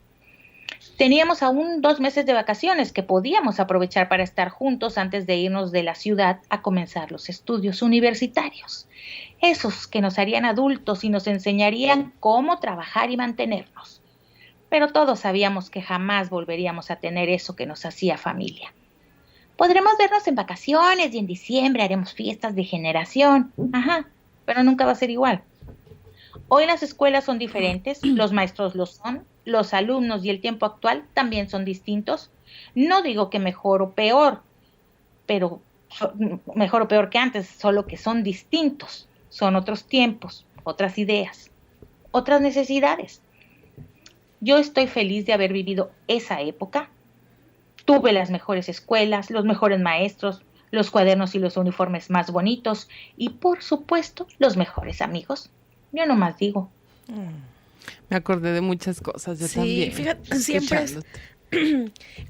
D: Teníamos aún 2 meses de vacaciones que podíamos aprovechar para estar juntos antes de irnos de la ciudad a comenzar los estudios universitarios. Esos que nos harían adultos y nos enseñarían cómo trabajar y mantenernos. Pero todos sabíamos que jamás volveríamos a tener eso que nos hacía familia. Podremos vernos en vacaciones y en diciembre haremos fiestas de generación. Ajá, pero nunca va a ser igual. Hoy las escuelas son diferentes, los maestros lo son, los alumnos y el tiempo actual también son distintos. No digo que mejor o peor, pero mejor o peor que antes, solo que son distintos. Son otros tiempos, otras ideas, otras necesidades. Yo estoy feliz de haber vivido esa época. Tuve las mejores escuelas, los mejores maestros, los cuadernos y los uniformes más bonitos y, por supuesto, los mejores amigos. Yo nomás digo.
C: Me acordé de muchas cosas, yo también.
B: Sí, fíjate, siempre es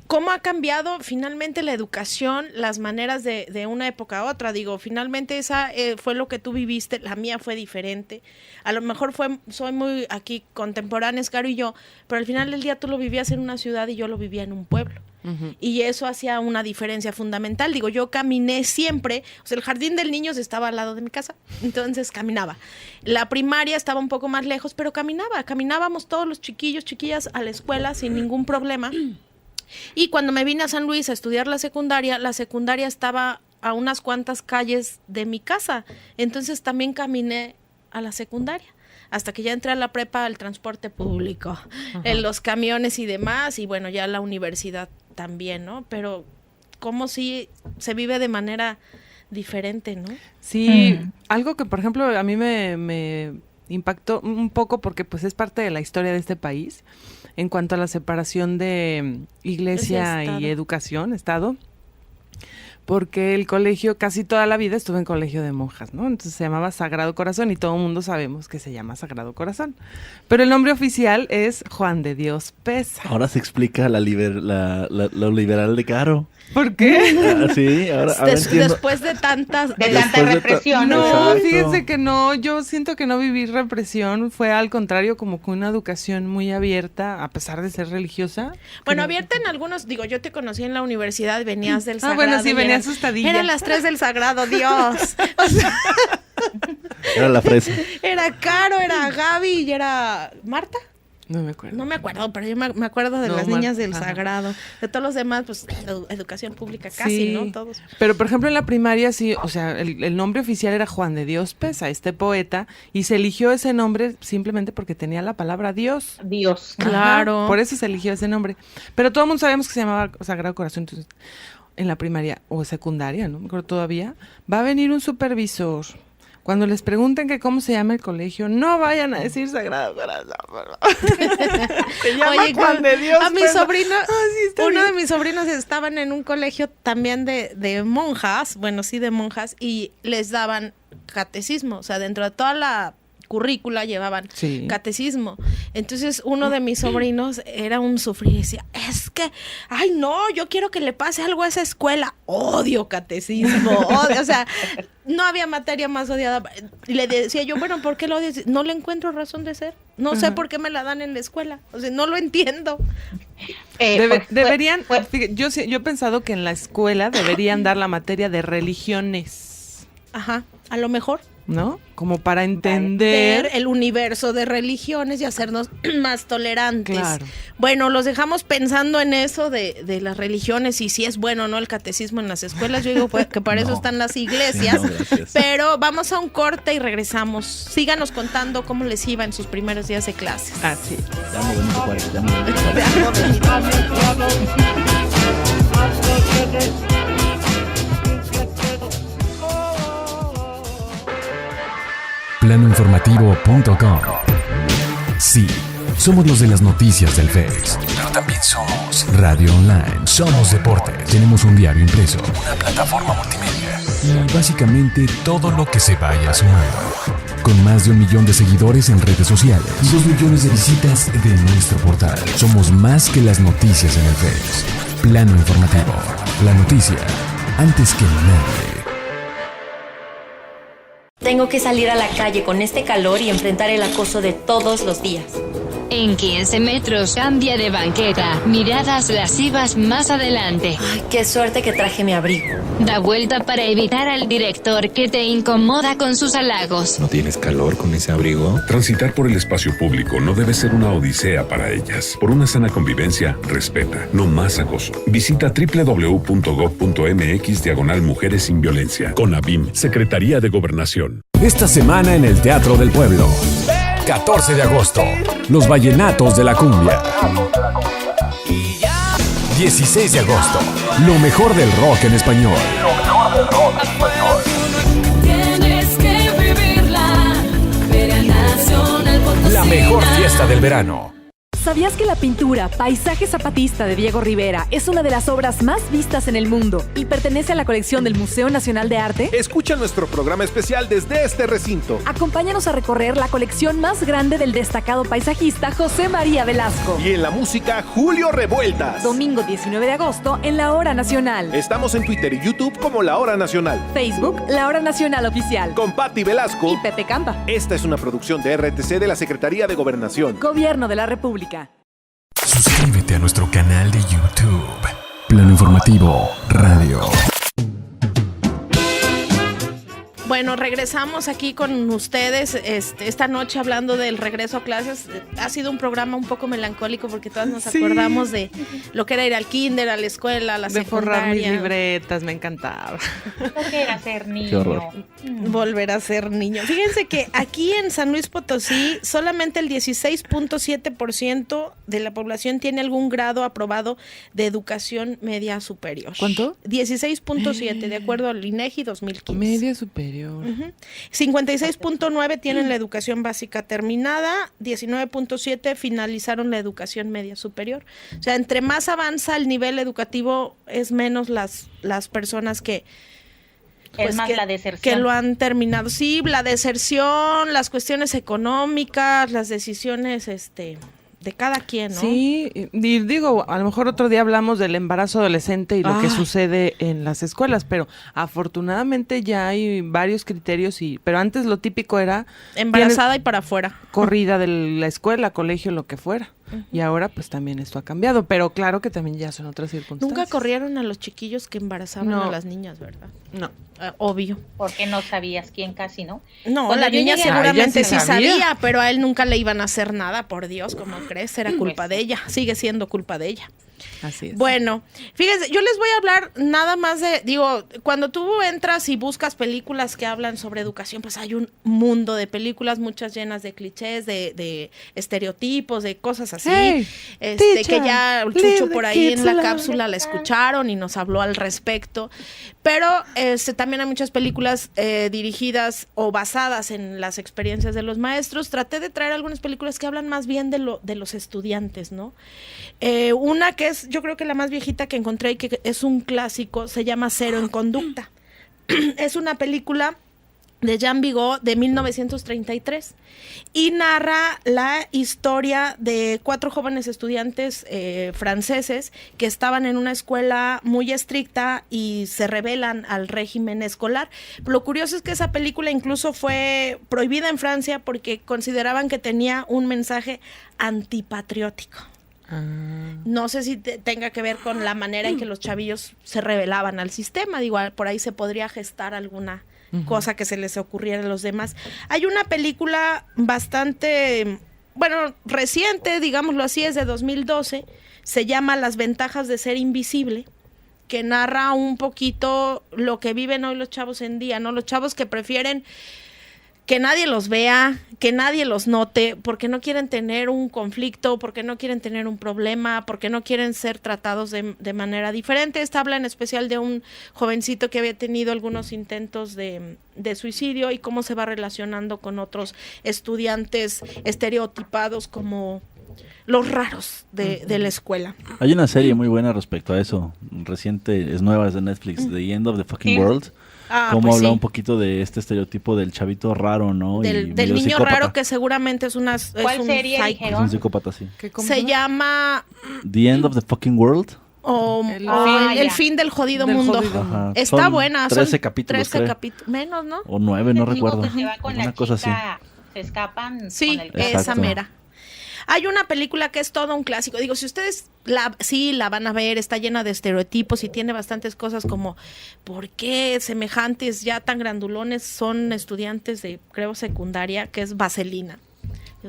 B: cómo ha cambiado finalmente la educación, las maneras de una época a otra. Digo, finalmente esa fue lo que tú viviste, la mía fue diferente. A lo mejor soy muy aquí contemporáneos, Caro y yo, pero al final del día tú lo vivías en una ciudad y yo lo vivía en un pueblo. Uh-huh. Y eso hacía una diferencia fundamental. Digo, yo caminé siempre, o sea, el jardín del niño estaba al lado de mi casa, entonces caminaba. La primaria estaba un poco más lejos, pero caminábamos todos los chiquillos, chiquillas a la escuela sin ningún problema. Y cuando me vine a San Luis a estudiar la secundaria estaba a unas cuantas calles de mi casa, entonces también caminé a la secundaria. hasta que ya entré a la prepa, el transporte público, en los camiones y demás, y bueno, ya la universidad también, ¿no? Pero como si se vive de manera diferente, ¿no?
C: Sí, algo que por ejemplo a mí me impactó un poco porque pues es parte de la historia de este país en cuanto a la separación de iglesia y educación, Estado, porque el colegio casi toda la vida estuve en colegio de monjas, ¿no? Entonces se llamaba Sagrado Corazón y todo el mundo sabemos que se llama Sagrado Corazón, pero el nombre oficial es Juan de Dios Pesa.
E: Ahora se explica lo liberal de Caro.
C: ¿Por qué?
E: Sí, ahora entiendo.
B: Después de tanta
D: represión.
C: No, fíjense que no, yo siento que no viví represión, fue al contrario como que una educación muy abierta, a pesar de ser religiosa.
B: Bueno, abierta en algunos, digo, yo te conocí en la universidad, venías del Sagrado.
C: Bueno, sí, venía asustadilla.
B: Eran las 3 del Sagrado, Dios. O sea,
E: era la fresa.
B: Era Caro, era Gaby y era Marta.
C: No me acuerdo.
B: No me acuerdo, pero yo me acuerdo de las niñas del Sagrado. De todos los demás, pues, educación pública casi,
C: sí,
B: ¿no? Todos.
C: Pero, por ejemplo, en la primaria sí, o sea, el nombre oficial era Juan de Dios Pesa, este poeta, y se eligió ese nombre simplemente porque tenía la palabra Dios.
D: Dios.
B: Claro.
C: Ajá, por eso se eligió ese nombre. Pero todo el mundo sabemos que se llamaba Sagrado Corazón, entonces, en la primaria o secundaria, no me acuerdo todavía, va a venir un supervisor. Cuando les pregunten que cómo se llama el colegio, no vayan a decir Sagrado Corazón. Se llama Juan de Dios.
B: A mi sobrino,
C: sí,
B: uno de mis sobrinos estaban en un colegio también de monjas, bueno, sí de monjas, y les daban catecismo, o sea, dentro de toda la currícula llevaban catecismo. Entonces uno de mis sobrinos era un sufrir y decía, es que, ay no, yo quiero que le pase algo a esa escuela, odio catecismo, odio, o sea, no había materia más odiada. Y le decía yo, bueno, ¿por qué lo odias? No le encuentro razón de ser, no sé por qué me la dan en la escuela, o sea, no lo entiendo.
C: Deberían, yo he pensado que en la escuela deberían dar la materia de religiones.
B: Ajá, a lo mejor.
C: ¿No? Como para entender
B: el universo de religiones y hacernos más tolerantes.
C: Claro.
B: Bueno, los dejamos pensando en eso de las religiones y si es bueno o no el catecismo en las escuelas. Yo digo que para eso están las iglesias. Sí, pero vamos a un corte y regresamos. Síganos contando cómo les iba en sus primeros días de clases.
C: Ah, sí.
A: Planoinformativo.com. Sí, somos los de las noticias del FEX, pero también somos radio online, somos deportes, tenemos un diario impreso, una plataforma multimedia y básicamente todo lo que se vaya sumando. Con más de 1 millón de seguidores en redes sociales y 2 millones de visitas de nuestro portal. Somos más que las noticias en el FEX. Plano Informativo, la noticia antes que nadie.
I: Tengo que salir a la calle con este calor y enfrentar el acoso de todos los días.
J: En 15 metros cambia de banqueta. Miradas lascivas más adelante.
I: Ay, qué suerte que traje mi abrigo.
J: Da vuelta para evitar al director que te incomoda con sus halagos.
K: ¿No tienes calor con ese abrigo? Transitar por el espacio público no debe ser una odisea para ellas. Por una sana convivencia, respeta, no más acoso. Visita www.gov.mx/Mujeres sin Violencia. CONAVIM, Secretaría de Gobernación.
A: Esta semana en el Teatro del Pueblo. 14 de agosto, Los Vallenatos de la Cumbia. 16 de agosto, lo mejor del rock en español.
L: Tienes que vivirla. Feria Nacional Potosí.
A: La mejor fiesta del verano.
M: ¿Sabías que la pintura Paisaje Zapatista de Diego Rivera es una de las obras más vistas en el mundo y pertenece a la colección del Museo Nacional de Arte?
N: Escucha nuestro programa especial desde este recinto.
M: Acompáñanos a recorrer la colección más grande del destacado paisajista José María Velasco.
N: Y en la música, Julio Revueltas.
M: Domingo 19 de agosto en La Hora Nacional.
N: Estamos en Twitter y YouTube como La Hora Nacional.
M: Facebook, La Hora Nacional Oficial.
N: Con Patti Velasco
M: y Pepe Campa.
N: Esta es una producción de RTC de la Secretaría de Gobernación.
M: Gobierno de la República.
A: Suscríbete a nuestro canal de YouTube. Plano Informativo Radio.
B: Bueno, regresamos aquí con ustedes esta noche hablando del regreso a clases. Ha sido un programa un poco melancólico porque todas nos acordamos de lo que era ir al kinder, a la escuela, a la secundaria.
C: De forrar mis libretas, me encantaba.
D: Volver a ser niño.
B: Volver a ser niño. Fíjense que aquí en San Luis Potosí solamente el 16.7% de la población tiene algún grado aprobado de educación media superior.
C: ¿Cuánto?
B: 16.7 de acuerdo al INEGI 2015.
C: Media superior.
B: 56.9 tienen la educación básica terminada, 19.7 finalizaron la educación media superior. O sea, entre más avanza el nivel educativo, es menos las personas que...
D: Es más la deserción.
B: Que lo han terminado. Sí, la deserción, las cuestiones económicas, las decisiones de cada quien, ¿no?
C: Sí, y digo, a lo mejor otro día hablamos del embarazo adolescente y lo que sucede en las escuelas, pero afortunadamente ya hay varios criterios, pero antes lo típico era...
B: Embarazada y para afuera.
C: Corrida de la escuela, colegio, lo que fuera. Y ahora pues también esto ha cambiado, pero claro que también ya son otras circunstancias.
B: Nunca corrieron a los chiquillos que embarazaban a las niñas, ¿verdad?
C: No.
B: Obvio.
D: Porque no sabías quién casi, ¿no?
B: No,
D: Cuando
B: la niña
D: llegué
B: seguramente sí sabía, pero a él nunca le iban a hacer nada, por Dios, ¿cómo crees? Era culpa de ella, sigue siendo culpa de ella.
C: Así es.
B: Bueno, fíjense, yo les voy a hablar nada más cuando tú entras y buscas películas que hablan sobre educación, pues hay un mundo de películas, muchas llenas de clichés, de estereotipos, de cosas así,
C: hey,
B: que ya Chucho por ahí en la cápsula la escucharon y nos habló al respecto, pero también hay muchas películas dirigidas o basadas en las experiencias de los maestros. Traté de traer algunas películas que hablan más bien de los estudiantes, ¿no? Una que es, yo creo que la más viejita que encontré y que es un clásico, se llama Cero en Conducta. Es una película de Jean Vigo de 1933 y narra la historia de 4 jóvenes estudiantes franceses que estaban en una escuela muy estricta y se rebelan al régimen escolar. Lo curioso es que esa película incluso fue prohibida en Francia porque consideraban que tenía un mensaje antipatriótico. No sé si tenga que ver con la manera en que los chavillos se rebelaban al sistema. Digo, por ahí se podría gestar alguna cosa que se les ocurriera a los demás. Hay una película bastante, reciente, digámoslo así, es de 2012. Se llama Las ventajas de ser invisible, que narra un poquito lo que viven hoy los chavos en día, ¿no? Los chavos que prefieren que nadie los vea, que nadie los note, porque no quieren tener un conflicto, porque no quieren tener un problema, porque no quieren ser tratados de manera diferente. Esta habla en especial de un jovencito que había tenido algunos intentos de suicidio y cómo se va relacionando con otros estudiantes estereotipados como los raros de la escuela.
E: Hay una serie muy buena respecto a eso, reciente, es nueva, es de Netflix, The End of the Fucking World. Cómo habla un poquito de este estereotipo del chavito raro, ¿no?
B: Del niño
E: psicópata.
B: Raro que seguramente es una...
D: ¿Cuál serie dijeron?
E: Es un psicópata, sí.
B: Se llama...
E: The End of the Fucking World.
B: El fin del jodido mundo.
E: Ajá.
B: Está buena.
E: 13 capítulos,
B: 13 capítulos, menos, ¿no?
E: O 9, no recuerdo.
D: Que se va con
E: una
D: la
E: cosa
D: chica,
E: así.
D: Se escapan.
B: Sí,
D: con el
B: esa mera. Hay una película que es todo un clásico. Digo, si ustedes la van a ver, está llena de estereotipos y tiene bastantes cosas como ¿por qué semejantes ya tan grandulones son estudiantes de, creo, secundaria? Que es Vaselina.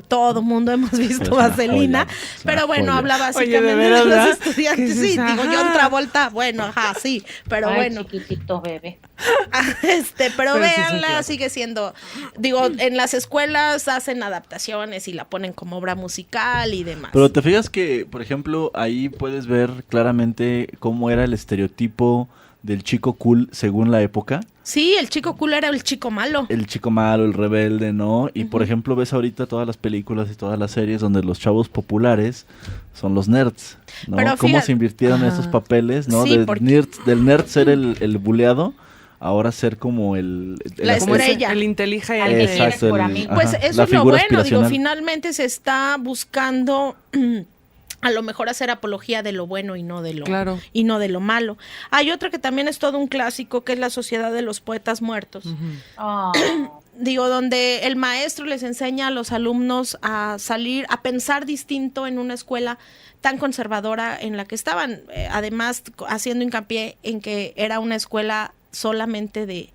B: Todo mundo hemos visto Vaselina, pero bueno, habla básicamente de los estudiantes. Sí, digo, John Travolta, bueno, sí, pero bueno.
D: Chiquitito bebé.
B: Pero véanla, sigue siendo, digo, en las escuelas hacen adaptaciones y la ponen como obra musical y demás.
E: Pero te fijas que, por ejemplo, ahí puedes ver claramente cómo era el estereotipo del chico cool según la época.
B: Sí, el chico cool era el chico malo.
E: El chico malo, el rebelde, ¿no? Y por ejemplo, ves ahorita todas las películas y todas las series donde los chavos populares son los nerds, ¿no?
B: Pero
E: cómo se invirtieron estos papeles, ¿no?
B: Sí,
E: del nerd ser el buleado, ahora ser como
B: la estrella.
C: El inteligente.
E: Exacto.
B: Pues eso es lo bueno, digo, finalmente se está buscando... a lo mejor hacer apología de lo bueno y no de lo malo. Hay otra que también es todo un clásico, que es La Sociedad de los Poetas Muertos. Digo, donde el maestro les enseña a los alumnos a salir, a pensar distinto en una escuela tan conservadora en la que estaban. Además, haciendo hincapié en que era una escuela solamente de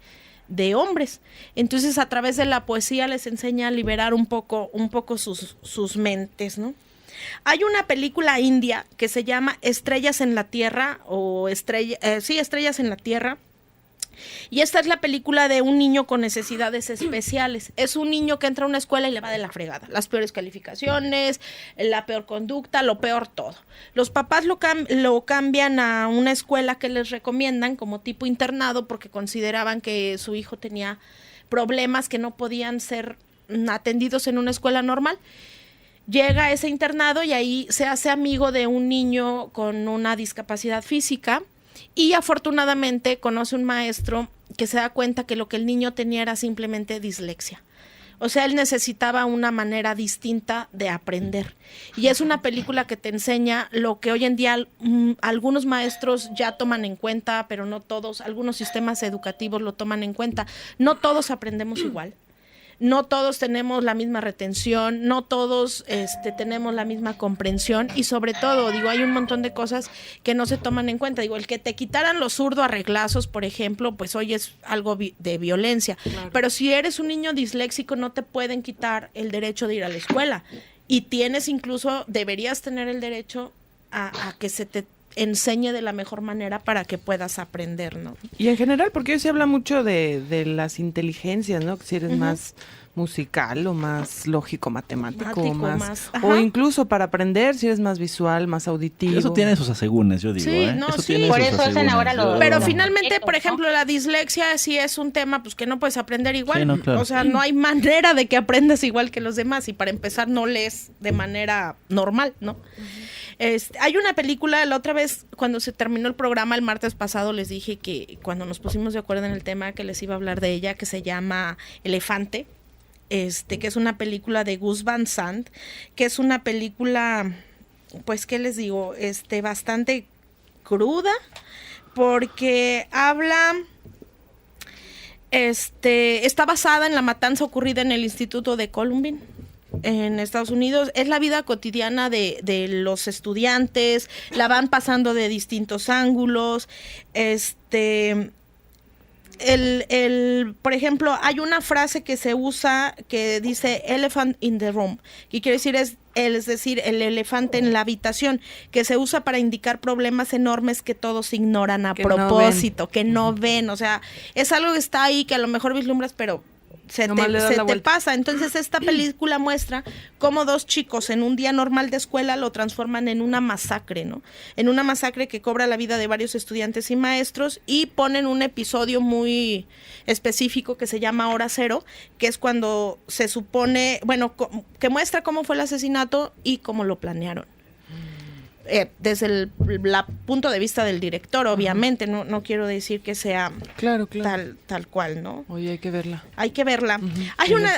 B: de hombres. Entonces, a través de la poesía les enseña a liberar un poco sus mentes, ¿no? Hay una película india que se llama Estrellas en la Tierra, Estrellas en la Tierra. Y esta es la película de un niño con necesidades especiales. Es un niño que entra a una escuela y le va de la fregada. Las peores calificaciones, la peor conducta, lo peor todo. Los papás lo cambian a una escuela que les recomiendan como tipo internado porque consideraban que su hijo tenía problemas que no podían ser atendidos en una escuela normal. Llega a ese internado y ahí se hace amigo de un niño con una discapacidad física. Y afortunadamente conoce un maestro que se da cuenta que lo que el niño tenía era simplemente dislexia. O sea, él necesitaba una manera distinta de aprender. Y es una película que te enseña lo que hoy en día algunos maestros ya toman en cuenta, pero no todos. Algunos sistemas educativos lo toman en cuenta. No todos aprendemos igual. No todos tenemos la misma retención, no todos tenemos la misma comprensión y sobre todo, hay un montón de cosas que no se toman en cuenta. El que te quitaran los zurdo a reglazos, por ejemplo, pues hoy es algo de violencia. Claro. Pero si eres un niño disléxico no te pueden quitar el derecho de ir a la escuela y deberías tener el derecho a que se te enseñe de la mejor manera para que puedas aprender, ¿no?
C: Y en general, porque hoy se habla mucho de las inteligencias, ¿no? Que si eres más musical o más lógico, matemático o incluso para aprender si eres más visual, más auditivo.
E: Eso tiene sus asegúnes, yo digo.
B: Sí,
D: por eso hacen ahora
B: Pero finalmente, por ejemplo, la dislexia sí es un tema pues que no puedes aprender igual.
E: Sí, no, claro.
B: O sea, no hay manera de que aprendas igual que los demás y para empezar no lees de manera normal, ¿no? Hay una película, la otra vez cuando se terminó el programa el martes pasado les dije que cuando nos pusimos de acuerdo en el tema que les iba a hablar de ella, que se llama Elefante, que es una película de Gus Van Sant, que es una película, pues, ¿qué les digo? Bastante cruda, porque habla, está basada en la matanza ocurrida en el Instituto de Columbine en Estados Unidos. Es la vida cotidiana de los estudiantes, la van pasando de distintos ángulos. Por ejemplo, hay una frase que se usa que dice elephant in the room, que quiere decir es decir, el elefante en la habitación, que se usa para indicar problemas enormes que todos ignoran a propósito, que no ven. O sea, es algo que está ahí que a lo mejor vislumbras, pero se te pasa. Entonces esta película muestra cómo dos chicos en un día normal de escuela lo transforman en una masacre, ¿no? En una masacre que cobra la vida de varios estudiantes y maestros, y ponen un episodio muy específico que se llama Hora Cero, que es cuando se supone, que muestra cómo fue el asesinato y cómo lo planearon. Desde el punto de vista del director, obviamente, no quiero decir que sea
C: claro.
B: Tal cual, ¿no?
C: Oye, hay que verla.
B: Hay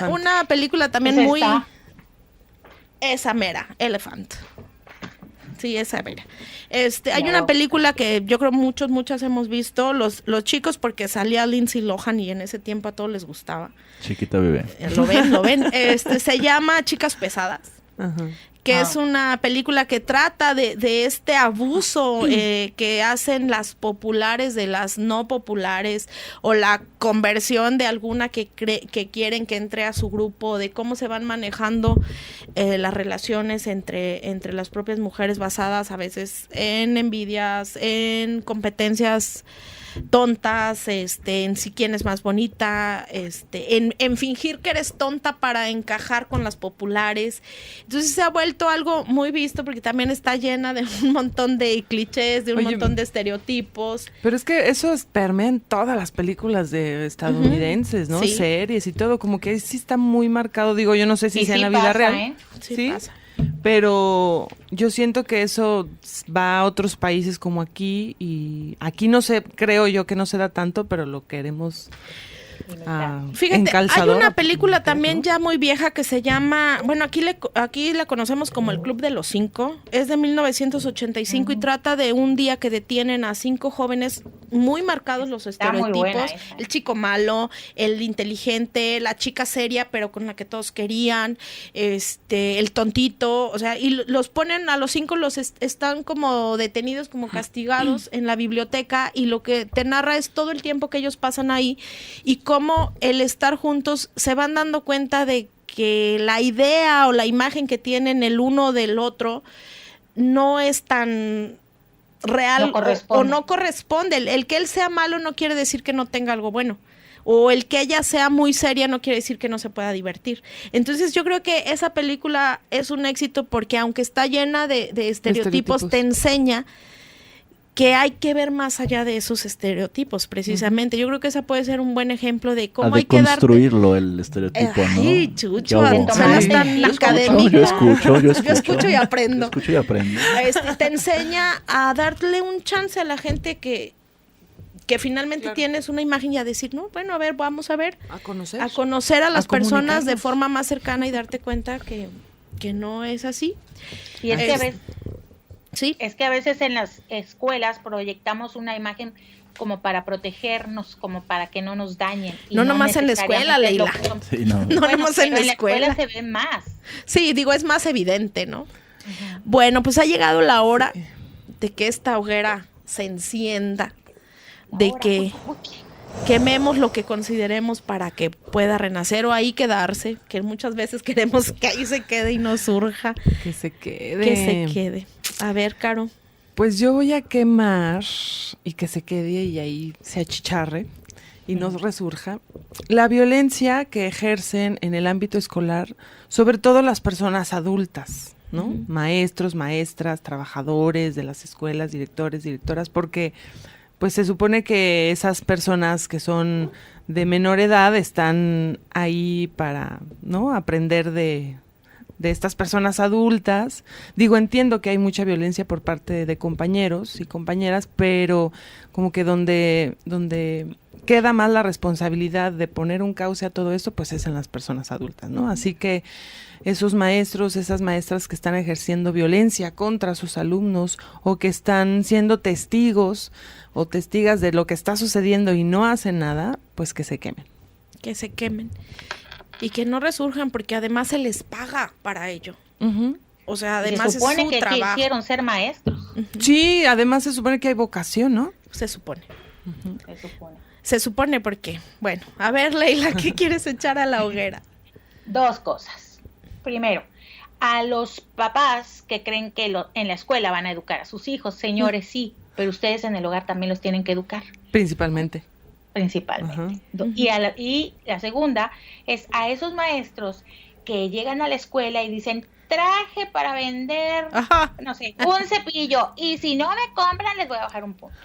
B: una película también
D: pues
B: muy... Esa mera, Elephant. Sí, esa mera. Hay una película que yo creo muchas hemos visto, los chicos, porque salía Lindsay Lohan y en ese tiempo a todos les gustaba.
E: Chiquita bebé.
B: Lo ven. Se llama Chicas Pesadas. Ajá. Que es una película que trata de este abuso que hacen las populares de las no populares, o la conversión de alguna que quieren que entre a su grupo, de cómo se van manejando las relaciones entre las propias mujeres, basadas a veces en envidias, en competencias tontas, en si quién es más bonita, en fingir que eres tonta para encajar con las populares. Entonces se ha vuelto algo muy visto porque también está llena de un montón de clichés, de un montón de estereotipos.
C: Pero es que eso permea en todas las películas de estadounidenses, ¿no? Sí. Series y todo, como que sí está muy marcado. Digo, yo no sé si sea en la vida real.
B: Sí pasa.
C: Pero yo siento que eso va a otros países como aquí, y aquí no sé, creo yo que no se da tanto, pero lo queremos
B: Fíjate, hay una película también ya muy vieja que se llama, aquí la conocemos como El Club de los 5, es de 1985 y trata de un día que detienen a 5 jóvenes muy marcados los estereotipos. El chico malo, el inteligente, la chica seria, pero con la que todos querían, el tontito, o sea, y los ponen a los 5, están como detenidos, como castigados en la biblioteca, y lo que te narra es todo el tiempo que ellos pasan ahí y cómo el estar juntos se van dando cuenta de que la idea o la imagen que tienen el uno del otro no es tan real o no corresponde. El que él sea malo no quiere decir que no tenga algo bueno, o el que ella sea muy seria no quiere decir que no se pueda divertir. Entonces yo creo que esa película es un éxito porque aunque está llena de estereotipos, te enseña que hay que ver más allá de esos estereotipos, precisamente. Yo creo que esa puede ser un buen ejemplo de cómo hay que
E: construirlo el estereotipo, ¿no?
B: Ay, Chucho, suenas tan académico.
E: Yo escucho
B: y aprendo. Te enseña a darle un chance a la gente que finalmente tienes una imagen y a decir, no, bueno, a ver, vamos a ver. A conocer a las personas de forma más cercana y darte cuenta que no es así.
D: Y es que a veces... Sí. Es que a veces en las escuelas proyectamos una imagen como para protegernos, como para que no nos dañen.
B: No nomás en la escuela, Leila. No nomás en la escuela.
D: Se ve más.
B: Sí, digo, es más evidente, ¿no? Bueno, pues ha llegado la hora de que esta hoguera se encienda, de que quememos lo que consideremos para que pueda renacer o ahí quedarse, que muchas veces queremos que ahí se quede y no surja.
C: Que se quede.
B: Que se quede. A ver, Caro.
C: Pues yo voy a quemar y que se quede y ahí se achicharre y no resurja la violencia que ejercen en el ámbito escolar, sobre todo las personas adultas, ¿no? Maestros, maestras, trabajadores de las escuelas, directores, directoras, porque pues se supone que esas personas que son de menor edad están ahí para, ¿no?, aprender de estas personas adultas. Digo, entiendo que hay mucha violencia por parte de compañeros y compañeras, pero como que donde queda más la responsabilidad de poner un cauce a todo esto, pues es en las personas adultas, ¿no? Así que esos maestros, esas maestras que están ejerciendo violencia contra sus alumnos o que están siendo testigos o testigas de lo que está sucediendo y no hacen nada, pues que se quemen.
B: Que se quemen. Y que no resurjan porque además se les paga para ello. O sea, además
D: se supone
B: es su
D: que
B: trabajo.
D: Quisieron ser maestros.
C: Sí, además se supone que hay vocación, ¿no?
B: Se supone. Se supone porque, bueno, a ver, Leila, ¿qué quieres echar a la hoguera?
D: 2 cosas. Primero, a los papás que creen que en la escuela van a educar a sus hijos, señores, sí, pero ustedes en el hogar también los tienen que educar.
C: Principalmente.
D: Y la segunda es a esos maestros que llegan a la escuela y dicen, traje para vender, no sé, un cepillo, y si no me compran les voy a bajar un punto.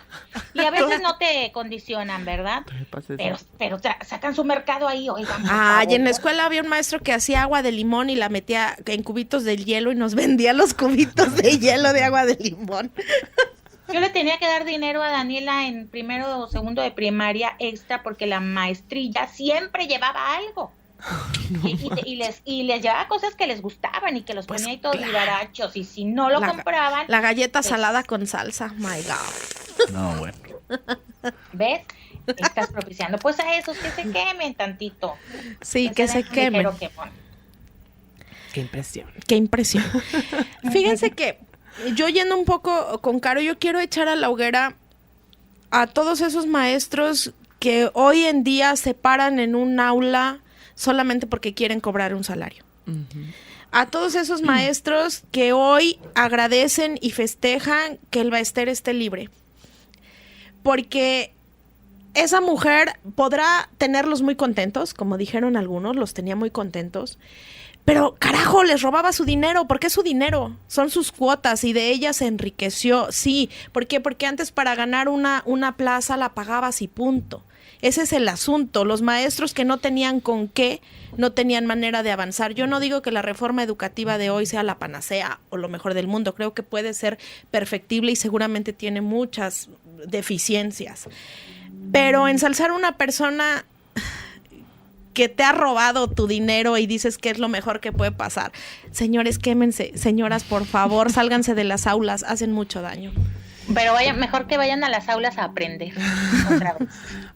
D: Y a veces no te condicionan, ¿verdad? Pero sacan su mercado ahí, oigan.
B: Y en la escuela había un maestro que hacía agua de limón y la metía en cubitos de hielo y nos vendía los cubitos de hielo de agua de limón.
D: Yo le tenía que dar dinero a Daniela en primero o segundo de primaria extra porque la maestrilla siempre llevaba algo. Y les llevaba cosas que les gustaban y que los ponía ahí todos vivarachos, y si no lo compraban...
B: La galleta salada con salsa, my God.
E: No, bueno.
D: ¿Ves? Estás propiciando pues a esos que se quemen tantito.
B: Sí, que se quemen.
C: Qué impresión.
B: Qué impresión. Fíjense que yo yendo un poco con Caro, yo quiero echar a la hoguera a todos esos maestros que hoy en día se paran en un aula solamente porque quieren cobrar un salario. A todos esos maestros que hoy agradecen y festejan que el Baester esté libre. Porque esa mujer podrá tenerlos muy contentos, como dijeron algunos, los tenía muy contentos, pero carajo, les robaba su dinero, porque es su dinero, son sus cuotas y de ella se enriqueció. Sí, ¿por qué? Porque antes para ganar una plaza la pagabas y punto. Ese es el asunto. Los maestros que no tenían con qué, no tenían manera de avanzar. Yo no digo que la reforma educativa de hoy sea la panacea o lo mejor del mundo. Creo que puede ser perfectible y seguramente tiene muchas deficiencias. Pero ensalzar a una persona que te ha robado tu dinero y dices que es lo mejor que puede pasar. Señores, quémense. Señoras, por favor, sálganse de las aulas. Hacen mucho daño.
D: Pero mejor que vayan a las aulas a aprender otra vez.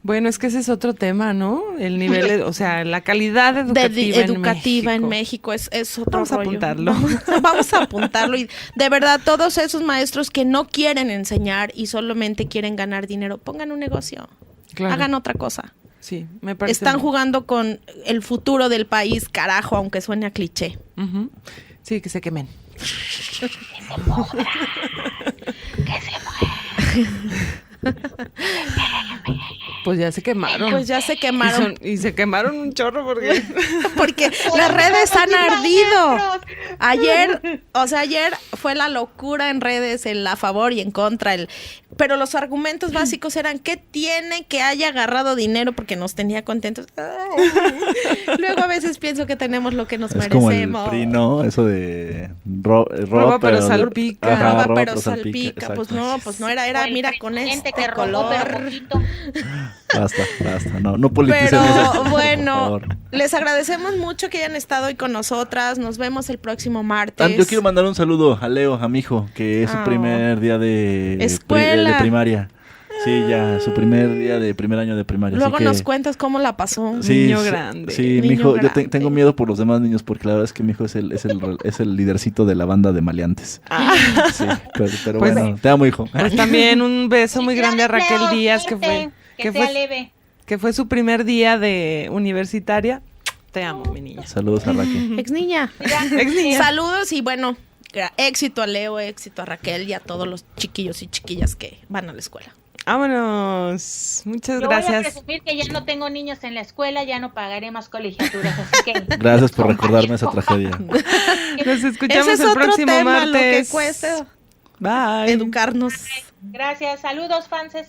C: Bueno, es que ese es otro tema, ¿no? El nivel, o sea, la calidad educativa,
B: en México es otro
C: Vamos
B: rollo.
C: A apuntarlo.
B: Vamos a apuntarlo. Y de verdad, todos esos maestros que no quieren enseñar y solamente quieren ganar dinero, pongan un negocio. Claro. Hagan otra cosa.
C: Sí, me parece.
B: Están jugando con el futuro del país, carajo, aunque suene a cliché.
C: Sí, que se quemen.
D: Que se pudra. Que se muera.
C: Pues ya se quemaron. Y se quemaron un chorro
B: porque las redes han ardido. Ayer fue la locura en redes, el a favor y en contra, pero los argumentos básicos eran que tiene que haya agarrado dinero porque nos tenía contentos. Luego a veces pienso que tenemos lo que nos merecemos.
E: Es como el PRI, ¿no? Eso de
C: roba pero salpica.
B: Roba pero salpica. Pues no era mira con este color.
E: Basta, no politicemos.
B: Pero bueno, les agradecemos mucho que hayan estado hoy con nosotras. Nos vemos el próximo martes.
E: Yo quiero mandar un saludo a Leo, a mi hijo, que es su primer día de primaria. Sí, ya, su primer día de primer año de primaria.
B: Luego nos cuentas cómo la pasó.
E: Sí,
C: niño grande.
E: Sí, mi hijo, yo tengo miedo por los demás niños porque la verdad es que mi hijo es el lidercito de la banda de maleantes. Sí, pero pues, bueno, te amo, hijo.
C: Pues también un beso muy grande a Raquel Díaz, que fue su primer día de universitaria. Te amo, mi niña.
E: Saludos a Raquel.
B: Ex niña. Saludos y bueno, éxito a Leo, éxito a Raquel y a todos los chiquillos y chiquillas que van a la escuela.
C: Vámonos. Muchas gracias.
D: Voy a presumir que ya no tengo niños en la escuela, ya no pagaré más colegiaturas, así que...
E: Gracias por recordarme esa tragedia.
C: Nos escuchamos el próximo martes.
B: Lo que cuesta.
C: Bye.
B: Educarnos.
D: Gracias. Saludos, fanses.